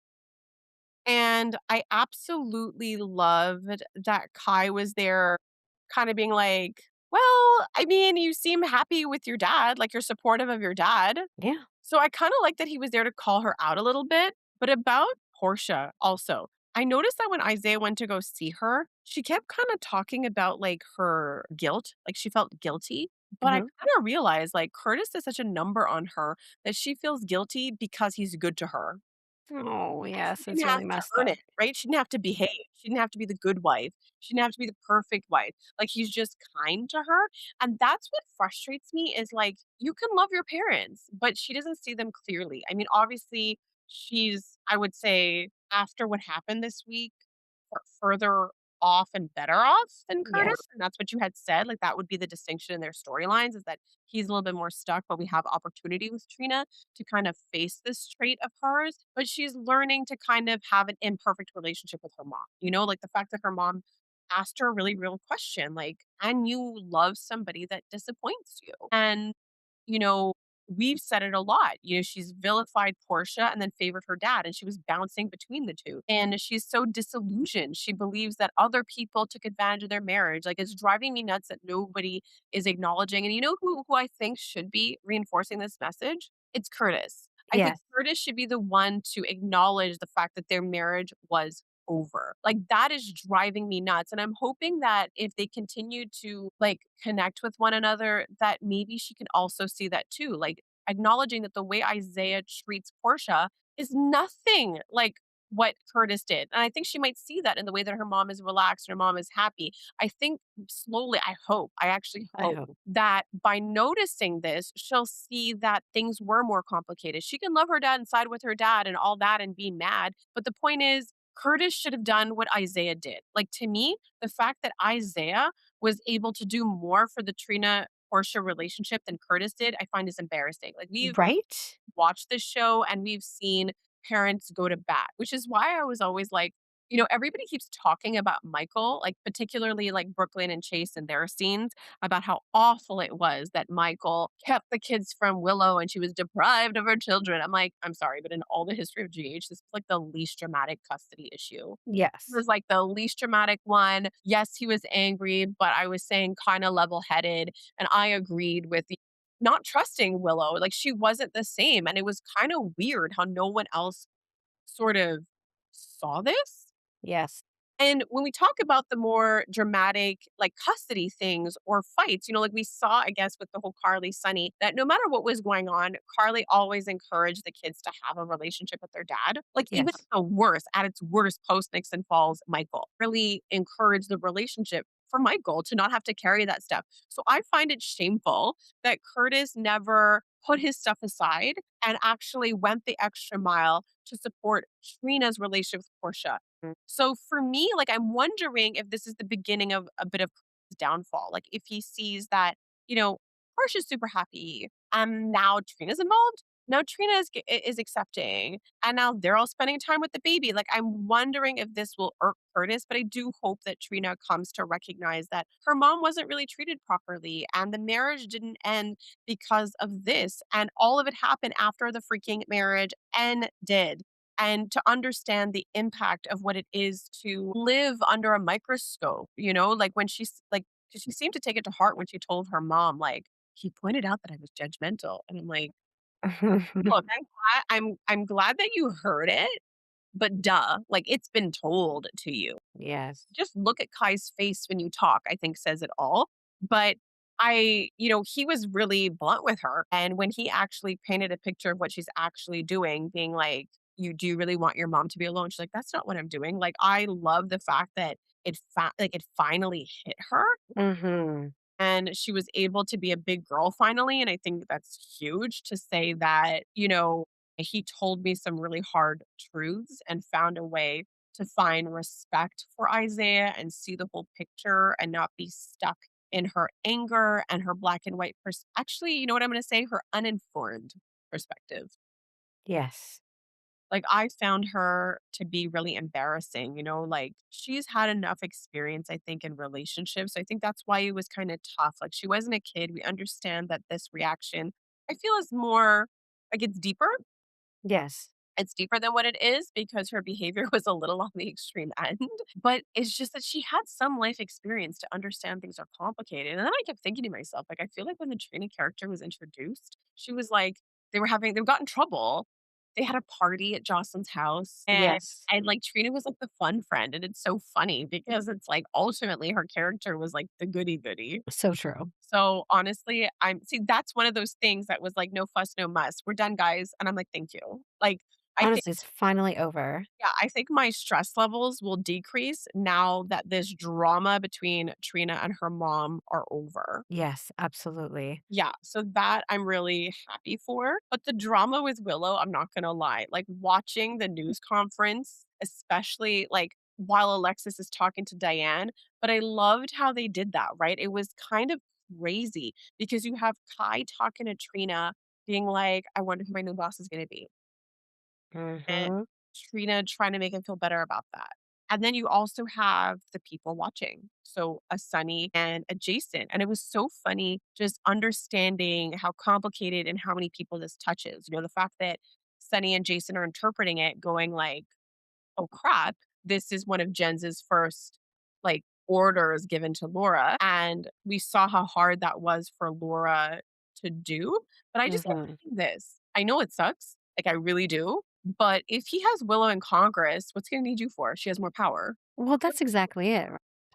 And I absolutely loved that Kai was there kind of being like, well, I mean, you seem happy with your dad, like you're supportive of your dad. Yeah. So I kind of like that he was there to call her out a little bit. But about Portia also, I noticed that when Isaiah went to go see her, she kept kind of talking about like her guilt, like she felt guilty. But I Mhm. kind of realized like Curtis is such a number on her that she feels guilty because he's good to her. Oh, And she yes, it's didn't have really to messed earn up. it, right? She didn't have to behave. She didn't have to be the good wife. She didn't have to be the perfect wife. Like, he's just kind to her, and that's what frustrates me is, like, you can love your parents, but she doesn't see them clearly. I mean, obviously, she's, I would say, after what happened this week, further off and better off than Curtis, Yes. and that's what you had said, like, that would be the distinction in their storylines is that he's a little bit more stuck, but we have opportunity with Trina to kind of face this trait of hers, but she's learning to kind of have an imperfect relationship with her mom. You know, like the fact that her mom asked her a really real question, like, can you love somebody that disappoints you? And, you know, we've said it a lot. You know, she's vilified Portia and then favored her dad, and she was bouncing between the two. And she's so disillusioned. She believes that other people took advantage of their marriage. Like, it's driving me nuts that nobody is acknowledging. And you know who I think should be reinforcing this message? It's Curtis. I think Yes. Curtis should be the one to acknowledge the fact that their marriage was over. Like, that is driving me nuts. And I'm hoping that if they continue to like connect with one another, that maybe she can also see that too. Like, acknowledging that the way Isaiah treats Portia is nothing like what Curtis did. And I think she might see that in the way that her mom is relaxed, her mom is happy. I think slowly, I actually I hope hope. that by noticing this, she'll see that things were more complicated. She can love her dad and side with her dad and all that and be mad. But the point is, Curtis should have done what Isaiah did. Like, to me, the fact that Isaiah was able to do more for the Trina Portia relationship than Curtis did, I find is embarrassing. Like, we've Right? watched this show and we've seen parents go to bat, which is why I was always like, everybody keeps talking about Michael, like particularly like Brooklyn and Chase and their scenes about how awful it was that Michael kept the kids from Willow and she was deprived of her children. I'm like, I'm sorry, but in all the history of GH, this is like the least dramatic custody issue. Yes. Was like the least dramatic one. Yes, he was angry, but I was saying kind of level headed. And I agreed with not trusting Willow. Like, she wasn't the same. And it was kind of weird how no one else sort of saw this. Yes. And when we talk about the more dramatic, like custody things or fights, like we saw, I guess, with the whole Carly Sunny, that no matter what was going on, Carly always encouraged the kids to have a relationship with their dad. Like, even Yes. at its worst, post Nixon Falls, Michael really encouraged the relationship for Michael to not have to carry that stuff. So I find it shameful that Curtis never put his stuff aside and actually went the extra mile to support Trina's relationship with Portia. So for me, like, I'm wondering if this is the beginning of a bit of his downfall. Like, if he sees that, Portia's super happy, now Trina's involved. Now Trina is accepting, and now they're all spending time with the baby. Like, I'm wondering if this will irk Curtis, but I do hope that Trina comes to recognize that her mom wasn't really treated properly, and the marriage didn't end because of this, and all of it happened after the freaking marriage ended and to understand the impact of what it is to live under a microscope, like when she's like, 'cause she seemed to take it to heart when she told her mom, like, he pointed out that I was judgmental. And I'm like, look, I'm glad that you heard it, but duh, like, it's been told to you. Yes. Just look at Kai's face when you talk, I think says it all. But he was really blunt with her. And when he actually painted a picture of what she's actually doing, being like, you really want your mom to be alone? She's like, that's not what I'm doing. Like, I love the fact that it finally hit her Mhm. and she was able to be a big girl finally. And I think that's huge to say that, he told me some really hard truths and found a way to find respect for Isaiah and see the whole picture and not be stuck in her anger and her black and white actually, you know what I'm going to say? Her uninformed perspective. Yes. Like, I found her to be really embarrassing, like, she's had enough experience, I think, in relationships. I think that's why it was kinda tough. Like, she wasn't a kid. We understand that this reaction, I feel, is more like, it's deeper. Yes. It's deeper than what it is because her behavior was a little on the extreme end, but it's just that she had some life experience to understand things are complicated, and then I kept thinking to myself, like, I feel like when the Trina character was introduced, she was like they got in trouble. They had a party at Jocelyn's house, and Yes. like, Trina was, like, the fun friend, and it's so funny because it's, like, ultimately her character was, like, the goody goody. So true. So, honestly, that's one of those things that was like, "No fuss, no muss. We're done, guys," and I'm like, "Thank you." Like, I think Honestly, it's finally over. yeah, I think my stress levels will decrease now that this drama between Trina and her mom are over. Yes, absolutely. Yeah, so that I'm really happy for, but the drama with Willow, I'm not gonna lie, like, watching the news conference, especially, like, while Alexis is talking to Diane, but I loved how they did that, right? It was kind of crazy because you have Kai talking to Trina being like, "I wonder who my new boss is gonna be." And Mhm. Trina trying to make him feel better about that. And then you also have the people watching. So a Sunny and a Jason. And it was so funny just understanding how complicated and how many people this touches. The fact that Sunny and Jason are interpreting it, going like, oh crap, this is one of Jenz's first like orders given to Laura. And we saw how hard that was for Laura to do. But I just kept Mhm. thinking this. I know it sucks. Like I really do. But if he has Willow in Congress, what's he gonna need you for? She has more power. Well, that's exactly it.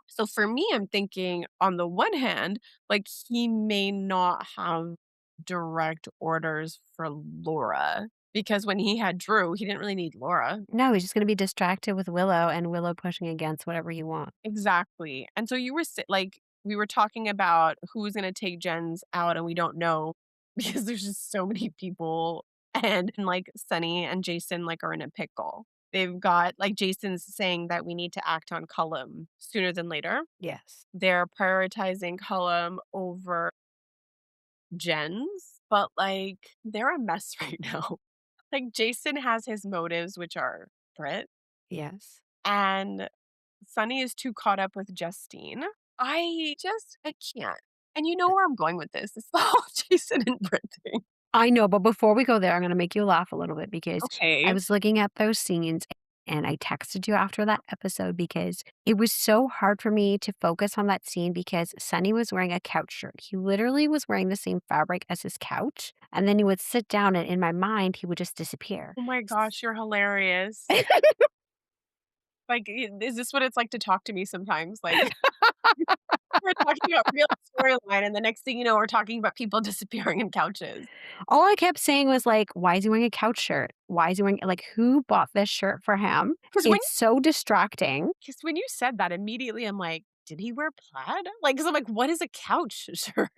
So for me, I'm thinking on the one hand, like he may not have direct orders for Laura because when he had Drew, he didn't really need Laura. No, he's just gonna be distracted with Willow and Willow pushing against whatever you want. Exactly. And so you were like, we were talking about who's going to take Jen's out, and we don't know because there's just so many people. And like Sunny and Jason like are in a pickle. They've got like Jason's saying that we need to act on Cullum sooner than later. Yes. They're prioritizing Cullum over Jen's, but like they're a mess right now. Like Jason has his motives, which are Brit, Yes. and Sunny is too caught up with Justine. I can't. And you know where I'm going with this. It's the whole Jason and Brit thing. I know, but before we go there, I'm gonna make you laugh a little bit because I Okay. was looking at those scenes and I texted you after that episode because it was so hard for me to focus on that scene because Sonny was wearing a couch shirt. He literally was wearing the same fabric as his couch. And then he would sit down and in my mind, he would just disappear. Oh my gosh, you're hilarious. Like, is this what it's like to talk to me sometimes? Like, we're talking about real storyline, and the next thing you know, we're talking about people disappearing in couches. All I kept saying was like, why is he wearing a couch shirt? Why is he wearing like who bought this shirt for him? Because It's so distracting. when you said that, immediately I'm like, did he wear plaid? Like, because I'm like, what is a couch shirt?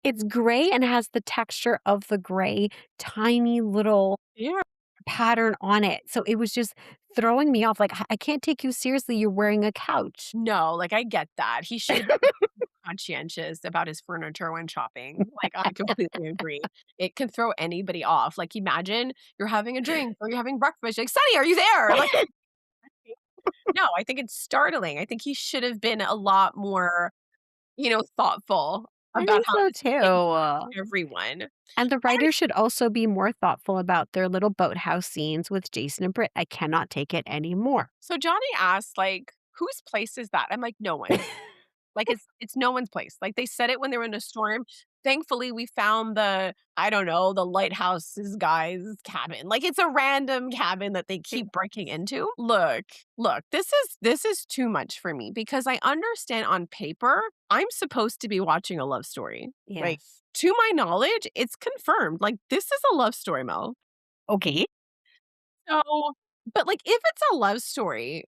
It's gray and has the texture of the gray, tiny little Yeah. pattern on it. So it was just throwing me off. Like, I can't take you seriously. You're wearing a couch. No, like, I get that. He should have conscientious about his furniture when shopping. Like, I completely agree. It can throw anybody off. Like, imagine you're having a drink or you're having breakfast. You're like, Sonny, are you there? Like, no, I think it's startling. I think he should have been a lot more, thoughtful I about think how so this impacts too. everyone. And the writers should also be more thoughtful about their little boathouse scenes with Jason and Britt. I cannot take it anymore. So Johnny asked, like, whose place is that? I'm like, no one. Like, it's no one's place. Like, they said it when they were in a storm. Thankfully, we found I don't know, the lighthouse's guy's cabin. Like, it's a random cabin that they keep breaking into. Look, this is too much for me because I understand on paper, I'm supposed to be watching a love story. Like, Yes. to my knowledge, it's confirmed. Like, this is a love story, Mel. Okay. So, but like, if it's a love story,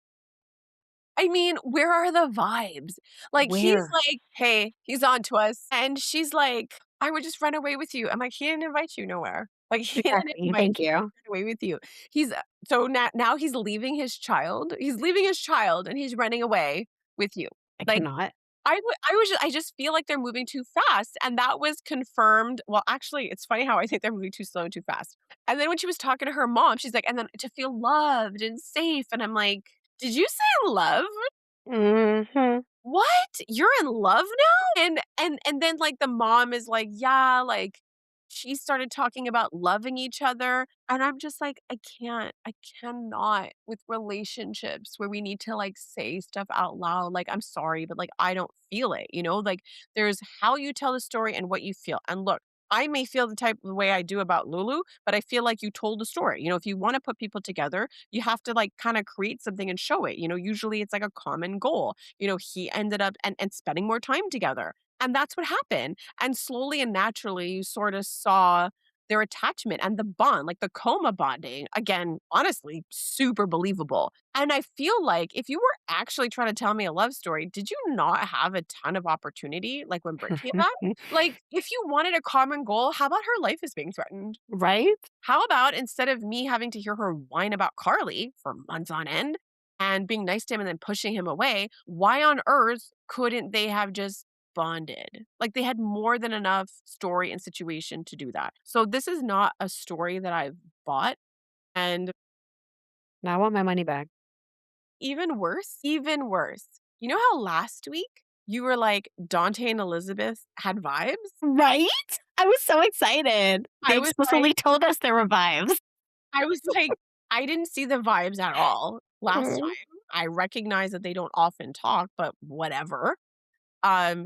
I mean, where are the vibes? Like, he's Where? like, "Hey," he's on to us, and she's like, "I would just run away with you." I'm like, "He didn't invite you nowhere. Like, he didn't Exactly. invite Thank you to you. run away with you." He's so now he's leaving his child. He's leaving his child, and he's running away with you. I Like, cannot. I just feel like they're moving too fast, and that was confirmed. Well, actually, it's funny how I think they're moving too slow and too fast. And then when she was talking to her mom, she's like, "And then to feel loved and safe," and I'm like, "Did you say love? Mhm. What? You're in love now?" And then, like, the mom is like, "Yeah, like, she started talking about loving each other," and I'm just like, I cannot with relationships where we need to, like, say stuff out loud, like, "I'm sorry, but, like, I don't feel it," you know? Like, there's how you tell the story and what you feel, and look, I may feel the type of way I do about Lulu, but I feel like you told the story, you know, if you wanna put people together, you have to, like, kinda create something and show it, you know? Usually, it's like a common goal. You know, he ended up and spending more time together. And that's what happened. And slowly and naturally, you sort of saw their attachment and the bond, like the coma bonding. Again, honestly, super believable. And I feel like if you were actually trying to tell me a love story, did you not have a ton of opportunity? Like when Britt came back? Like, if you wanted a common goal, how about her life is being threatened? Right? How about instead of me having to hear her whine about Carly for months on end and being nice to him and then pushing him away, why on earth couldn't they have just bonded? Like they had more than enough story and situation to do that. So this is not a story that I've bought. And Now I want my money back. even worse, you know how last week you were like, Dante and Elizabeth had vibes? Right? I was so excited. They I was like, explicitly told us there were vibes. I was like, I didn't see the vibes at all last Mhm. time. I recognize that they don't often talk, but whatever.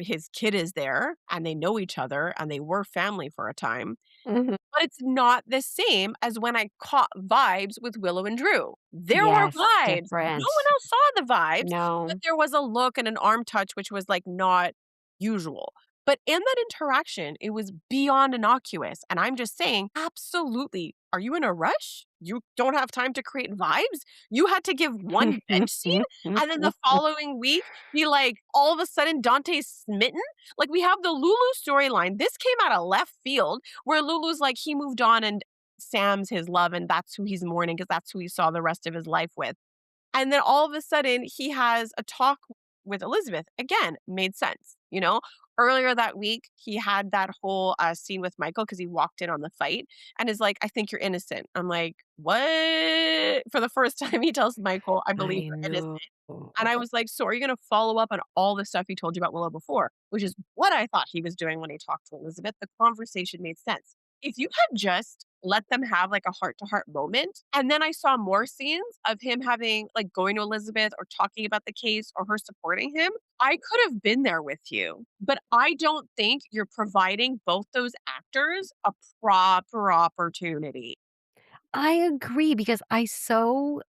His kid is there and they know each other and they were family for a time. Mhm. But it's not the same as when I caught vibes with Willow and Drew. There were Yes, vibes. No one different. else saw the vibes, but No. there was a look and an arm touch, which was like not usual. But in that interaction, it was beyond innocuous. And I'm just saying, absolutely. Are you in a rush? You don't have time to create vibes? You had to give one bed scene and then the following week be like, all of a sudden, Dante's smitten? Like, we have the Lulu storyline. This came out of left field where Lulu's like, he moved on and Sam's his love, and that's who he's mourning because that's who he saw the rest of his life with. And then all of a sudden, he has a talk with Elizabeth. Again, made sense, you know? Earlier that week, he had that whole scene with Michael because he walked in on the fight and is like, I think you're innocent. I'm like, what? For the first time, he tells Michael, I believe I you're innocent. know. And I was like, "So are you gonna follow up on all the stuff he told you about Willow before?" Which is what I thought he was doing when he talked to Elizabeth. The conversation made sense. If you had just let them have, like, a heart-to-heart moment, and then I saw more scenes of him having like, going to Elizabeth or talking about the case or her supporting him, I could have been there with you. But I don't think you're providing both those actors a proper opportunity. I agree because I so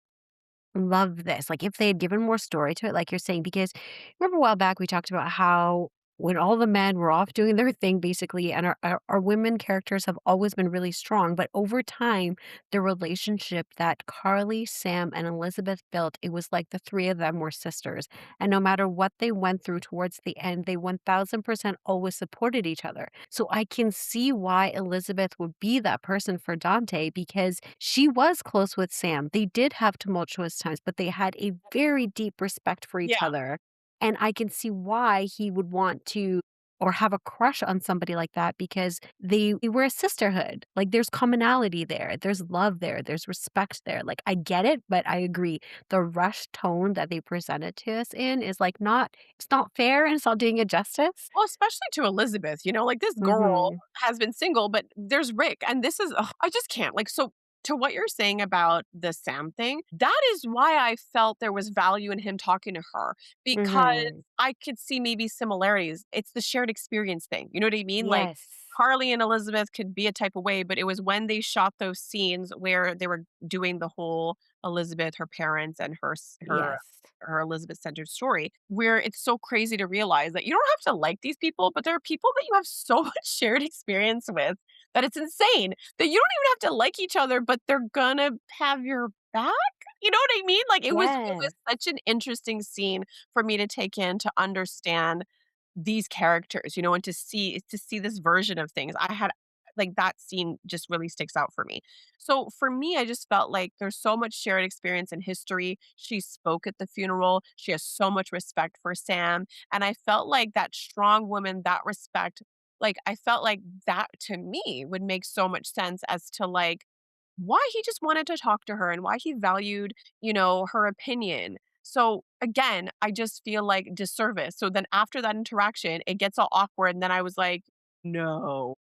love this. Like, if they had given more story to it, like you're saying, because remember a while back we talked about how when all the men were off doing their thing, basically, and our women characters have always been really strong, but over time, the relationship that Carly, Sam, and Elizabeth built, it was like the three of them were sisters. And no matter what they went through towards the end, they 1000% always supported each other. So I can see why Elizabeth would be that person for Dante because she was close with Sam. They did have tumultuous times, but they had a very deep respect for each Yeah. other. And I can see why he would want to or have a crush on somebody like that because they were a sisterhood. Like there's commonality there, there's love there, there's respect there. Like I get it, but I agree. The rush tone that they presented to us in is like not it's not fair and it's not doing it justice. Well, especially to Elizabeth, you know, like this girl Mhm. has been single, but there's Rick, and this is, ugh, I just can't. Like, so to what you're saying about the Sam thing, that is why I felt there was value in him talking to her because Mhm. I could see maybe similarities. It's the shared experience thing. You know what I mean? Like, Yes. Carly and Elizabeth could be a type of way, but it was when they shot those scenes where they were doing the whole Elizabeth, her parents, and Yes. her Elizabeth centered story, where it's so crazy to realize that you don't have to like these people, but there are people that you have so much shared experience with that it's insane that you don't even have to like each other, but they're gonna have your back. You know what I mean? Like it was Yes. such an interesting scene for me to take in to understand these characters, you know, and to see this version of things. I had like that scene just really sticks out for me. So for me, I just felt like there's so much shared experience in history. She spoke at the funeral. She has so much respect for Sam. And I felt like that strong woman, that respect, like I felt like that to me would make so much sense as to like why he just wanted to talk to her and why he valued, her opinion. So again, I just feel like disservice. So then after that interaction, it gets all awkward. And then I was like, no.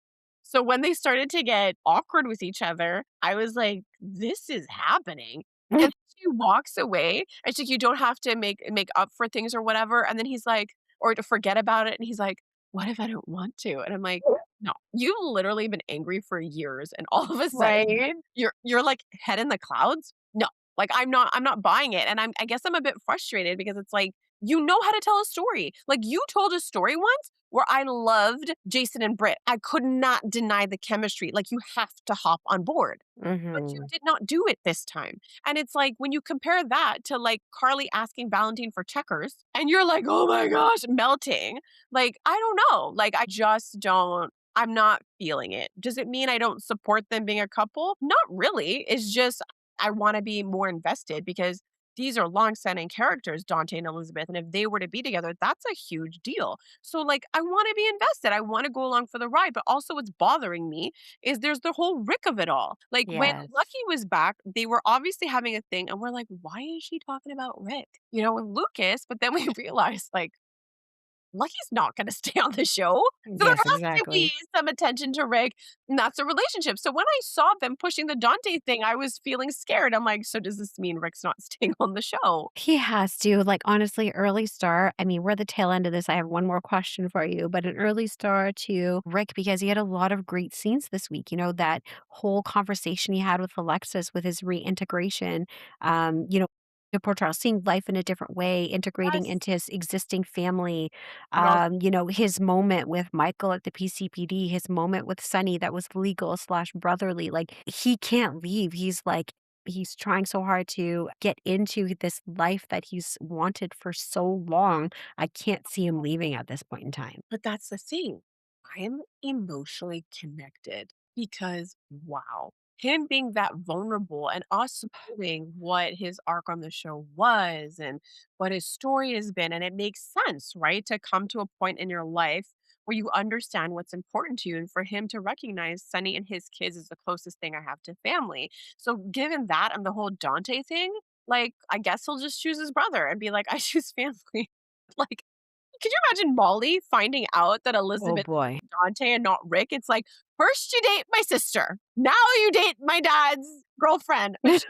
So when they started to get awkward with each other, I was like, this is happening. And she walks away and she's like, you don't have to make up for things or whatever. And then he's like, or to forget about it. And he's like, what if I don't want to? And I'm like, no, you've literally been angry for years. And all of a sudden Right? you're like head in the clouds? No. Like I'm not buying it. And I guess I'm a bit frustrated because it's like, you know how to tell a story. Like you told a story once where I loved Jason and Britt. I could not deny the chemistry. Like you have to hop on board. But you Mhm. did not do it this time. And it's like when you compare that to like Carly asking Valentine for checkers and you're like, "Oh my gosh," melting. Like, I don't know. Like I just don't I'm not feeling it. Does it mean I don't support them being a couple? Not really. It's just I want to be more invested because these are long-standing characters, Dante and Elizabeth, and if they were to be together, that's a huge deal. So like I want to be invested. I want to go along for the ride, but also what's bothering me is there's the whole Rick of it all. Like when Yes. Lucky was back, they were obviously having a thing, and we're like, why is she talking about Rick? With Lucas, but then we realized like Lucky's not gonna stay on the show. So there Yes, has to be exactly. some attention to Rick, and that's a relationship. So when I saw them pushing the Dante thing, I was feeling scared. I'm like, so does this mean Rick's not staying on the show? He has to, like, honestly, early star I mean, we're the tail end of this, I have one more question for you, but an early star to Rick because he had a lot of great scenes this week, that whole conversation he had with Alexis with his reintegration, the portrayal, seeing life in a different way, integrating Yes. into his existing family, But also his moment with Michael at the PCPD, his moment with Sonny that was legal/brotherly, like, he can't leave, he's trying so hard to get into this life that he's wanted for so long. I can't see him leaving at this point in time. But that's the thing. I'm emotionally connected because, wow, him being that vulnerable and us knowing what his arc on the show was and what his story has been. And it makes sense, right? To come to a point in your life where you understand what's important to you. And for him to recognize Sonny and his kids is the closest thing I have to family. So, given that and the whole Dante thing, like, I guess he'll just choose his brother and be like, I choose family. Like, could you imagine Molly finding out that Oh Elizabeth boy. is Dante and not Rick? It's like, first you date my sister, now you date my dad's girlfriend. But she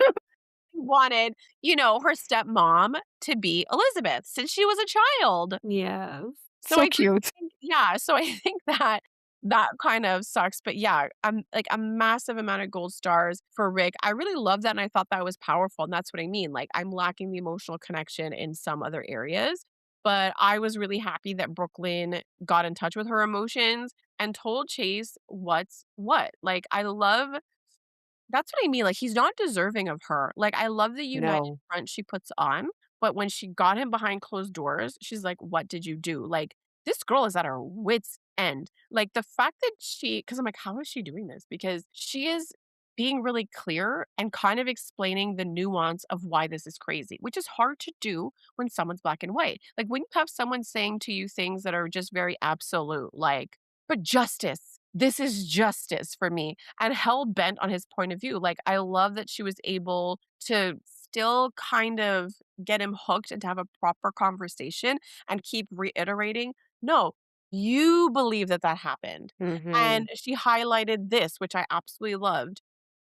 wanted, her stepmom to be Elizabeth since she was a child. Yes. So I So just cute. think, yeah, so I think that that kind of sucks. But yeah, I'm like a massive amount of gold stars for Rick. I really love that. And I thought that was powerful. And that's what I mean. Like I'm lacking the emotional connection in some other areas. But I was really happy that Brooklyn got in touch with her emotions and told Chase what's what. Like I love that's what I mean, like, he's not deserving of her. Like, I love the united No. front she puts on, but when she got him behind closed doors, she's like, "What did you do?" Like, this girl is at her wit's end. Like, the fact that because I'm like, "How is she doing this?" Because she is being really clear and kind of explaining the nuance of why this is crazy, which is hard to do when someone's black and white. Like, when you have someone saying to you things that are just very absolute, like, "But justice, this is justice for me," and hell bent on his point of view. Like, I love that she was able to still kind of get him hooked and to have a proper conversation and keep reiterating, no, you believe that that happened. Mhm. And she highlighted this, which I absolutely loved.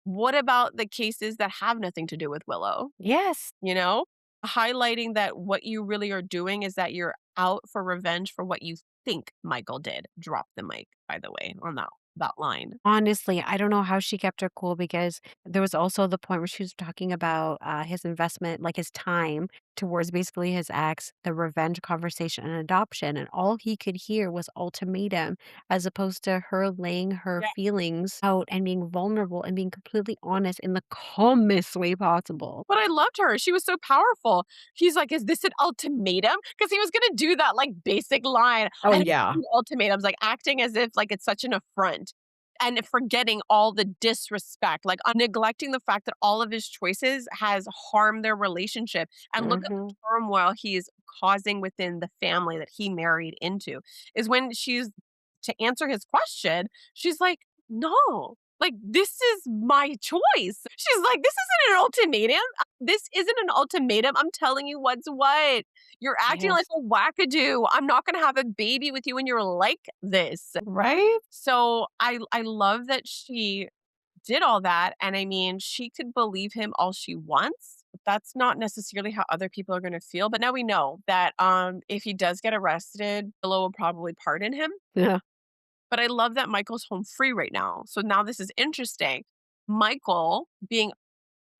What about the cases that have nothing to do with Willow? Yes. You know, highlighting that what you really are doing is that you're out for revenge for what you think Michael did. Drop the mic, by the way, on that line. Honestly, I don't know how she kept her cool because there was also the point where she was talking about his investment, like his time towards basically his ex, the revenge conversation and adoption. And all he could hear was ultimatum as opposed to her laying her feelings out and being vulnerable and being completely honest in the calmest way possible. But I loved her. She was so powerful. He's like, "Is this an ultimatum?" Because he was gonna do that like basic line. Oh, I yeah. hate ultimatums, like acting as if like it's such an affront. and forgetting all the disrespect, like neglecting the fact that all of his choices has harmed their relationship. And look at the Mhm. turmoil he's causing within the family that he married into. Is when she's to answer his question, she's like, no, like this is my choice. She's like, this isn't an ultimatum. This isn't an ultimatum. I'm telling you what's what. You're acting like Yes. a wackadoo. I'm not gonna have a baby with you when you're like this. Right? So I love that she did all that, and I mean, she could believe him all she wants, but that's not necessarily how other people are gonna feel, but now we know that, if he does get arrested, Willow will probably pardon him, Yeah. but I love that Michael's home free right now, so now this is interesting. Michael being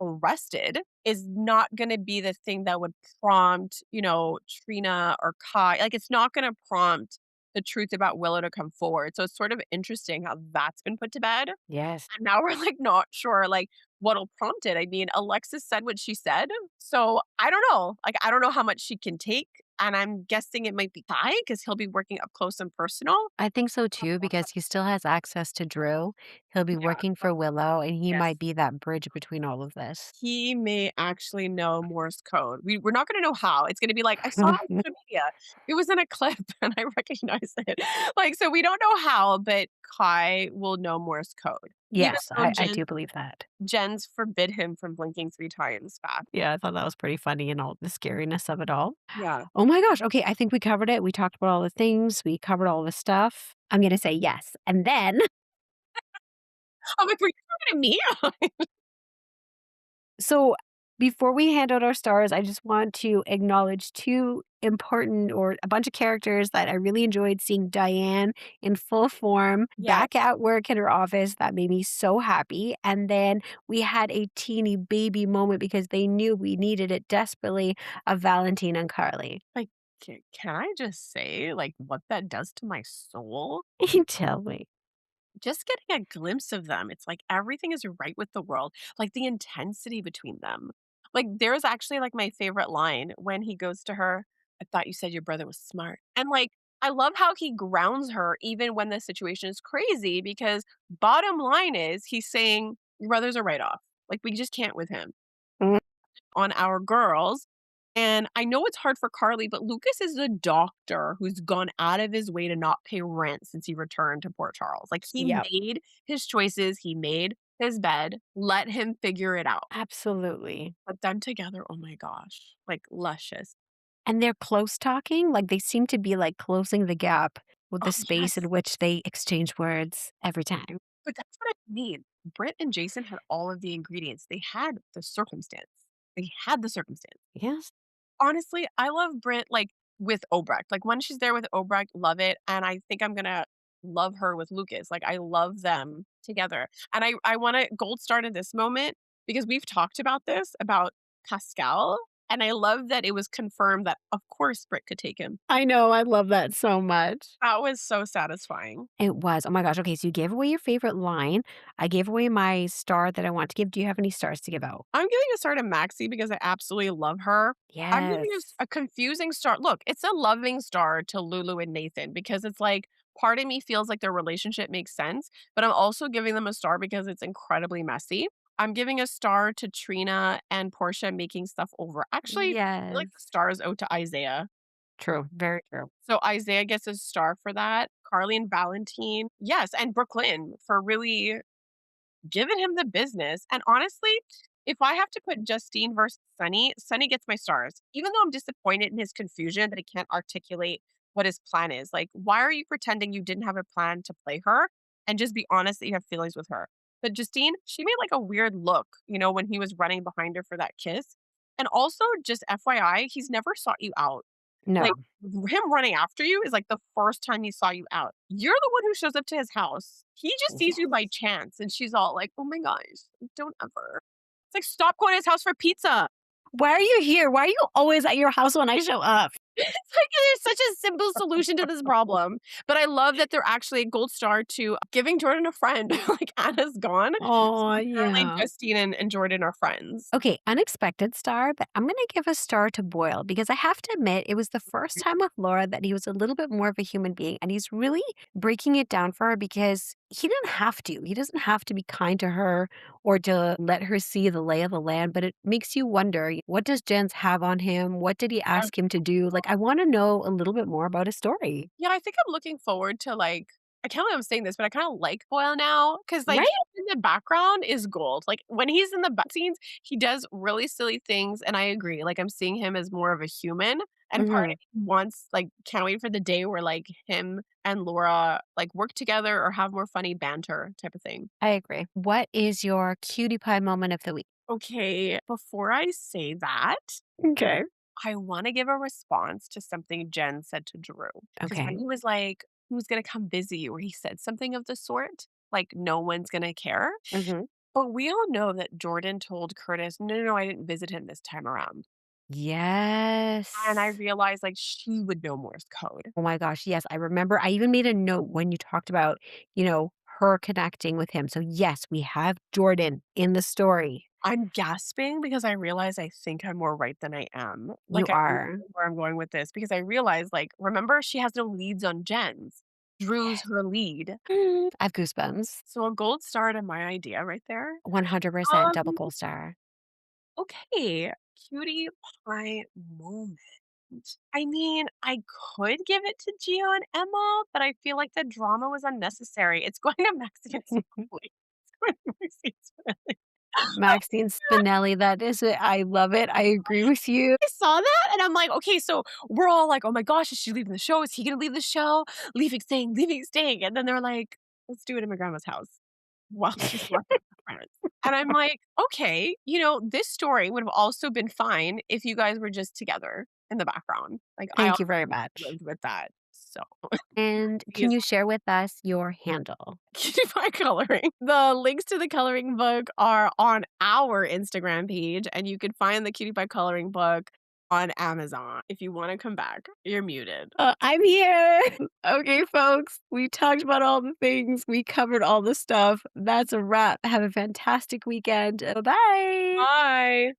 arrested is not gonna be the thing that would prompt, Trina or Kai. Like, it's not gonna prompt the truth about Willow to come forward. So it's sort of interesting how that's been put to bed. Yes. And now we're like not sure like what'll prompt it. I mean, Alexis said what she said. So I don't know. Like, I don't know how much she can take. And I'm guessing it might be Kai because he'll be working up close and personal. I think so too because he still has access to Drew. He'll be Yeah. working for Willow, and he Yes. might be that bridge between all of this. He may actually know Morse code. We're not going to know how. It's going to be like, I saw it on social media. It was in a clip and I recognize it. Like, so we don't know how, but Kai will know Morse code. Even Yes, though I do believe that. Jen's forbid him from blinking 3 times fast. Yeah, I thought that was pretty funny and all the scariness of it all. Yeah. Oh my gosh. Okay, I think we covered it. We talked about all the things. We covered all the stuff. I'm gonna say yes. And then I'm like, were you talking to me? so before we hand out our stars, I just want to acknowledge two important or a bunch of characters that I really enjoyed seeing Diane in full form Yes. back at work in her office. That made me so happy. And then we had a teeny baby moment because they knew we needed it desperately of Valentine and Carly. Like, can I just say, like, what that does to my soul? You tell me. Just getting a glimpse of them, it's like everything is right with the world, like the intensity between them. Like, there's actually like my favorite line when he goes to her, I thought you said your brother was smart. And like, I love how he grounds her even when the situation is crazy because bottom line is he's saying, your brother's a write off. Like, we just can't with him Mm. on our girls. And I know it's hard for Carly, but Lucas is a doctor who's gone out of his way to not pay rent since he returned to Port Charles. Like he Yep. made his choices, he made his bed, let him figure it out. Absolutely. But them together, oh my gosh, like luscious. And they're close talking, like, they seem to be, like, closing the gap with Oh, the space yes. in which they exchange words every time. But that's what I mean. Britt and Jason had all of the ingredients. They had the circumstance. They had the circumstance. Yes. Honestly, I love Brit, like, with Obrecht. Like, when she's there with Obrecht, love it, and I think I'm gonna love her with Lucas. Like, I love them together, and I wanna gold star to this moment because we've talked about this, about Pascal, and I love that it was confirmed that, of course, Brit could take him. I know, I love that so much. That was so satisfying. It was. Oh my gosh, okay, so you gave away your favorite line. I gave away my star that I want to give. Do you have any stars to give out? I'm giving a star to Maxie because I absolutely love her. I'm giving Yes. a confusing star. Look, it's a loving star to Lulu and Nathan because it's like part of me feels like their relationship makes sense, but I'm also giving them a star because it's incredibly messy. I'm giving a star to Trina and Portia making stuff over. Actually, I feel like Yes. the star is out to Isaiah. True, very true. So Isaiah gets a star for that. Carly and Valentine, yes, and Brooklyn for really giving him the business. And honestly, if I have to put Justine versus Sunny, Sunny gets my stars. Even though I'm disappointed in his confusion that he can't articulate what his plan is. Like, why are you pretending you didn't have a plan to play her and just be honest that you have feelings with her? But Justine, she made like a weird look, when he was running behind her for that kiss. And also, just FYI, he's never sought you out. Like, No. him running after you is, like, the first time he saw you out. You're the one who shows up to his house. He just sees you by Yes. chance, and she's all like, "Oh my gosh, don't ever." It's like, "Stop going to his house for pizza." Why are you here? Why are you always at your house when I show up? It's like, there's such a simple solution to this problem. But I love that they're actually a gold star to giving Jordan a friend. Like, Anna's gone. Oh, Apparently, yeah. Justine and Jordan are friends. Okay, unexpected star, but I'm gonna give a star to Boyle because I have to admit it was the first time with Laura that he was a little bit more of a human being, and he's really breaking it down for her because he didn't have to. He doesn't have to be kind to her or to let her see the lay of the land, but it makes you wonder, what does Jens have on him? What did he Um, ask him to do? Like, I wanna know a little bit more about his story. Yeah, I think I'm looking forward to, like I can't believe I'm saying this, but I kinda like Boyle now because, like, Right? him in the background is gold. Like, when he's in the scenes, he does really silly things, and I agree, like, I'm seeing him as more of a human, and part Mhm. of me wants like, can't wait for the day where, like, him and Laura, like, work together or have more funny banter type of thing. I agree. What is your cutie pie moment of the week? Okay, before I say that, Okay. I wanna give a response to something Jen said to Drew, because when Okay. he was like, "Who's gonna come visit you?" or he said something of the sort, like, "No one's gonna care." Mhm. But we all know that Jordan told Curtis, "No, no, no, I didn't visit him this time around." And I Yes. realized, like, she would know Morse code. Oh my gosh, yes, I remember I even made a note when you talked about, her connecting with him. So yes, we have Jordan in the story. I'm gasping because I realize I think I'm more right than I am. You Like, I think are. this is where I'm going with this because I realized, like, remember she has no leads on Jen's. Drew's Yes. her lead. I have goosebumps. So a gold star to my idea right there. 100% double Um, gold star. okay, cutie pie moment. I mean, I could give it to Gio and Emma, but I feel like the drama was unnecessary. It's going to Mexican Spaghetti. It's going to Mexican Spaghetti. Maxine Spinelli, that is it. I love it. I agree with you. I saw that and I'm like, okay, so we're all like, oh my gosh, is she leaving the show? Is he gonna leave the show? Leaving, staying. And then they're like, let's do it in my grandma's house while she's left with her parents. And I'm like, okay, this story would have also been fine if you guys were just together in the background. Like I Thank also you very much. lived with that. So And can is you share with us your handle? cutie pie coloring. The links to the coloring book are on our Instagram page, and you can find the cutie pie coloring book on Amazon. If you want to come back, you're muted. I'm here. Okay, folks, we talked about all the things. We covered all the stuff. That's a wrap. Have a fantastic weekend. Bye. Bye.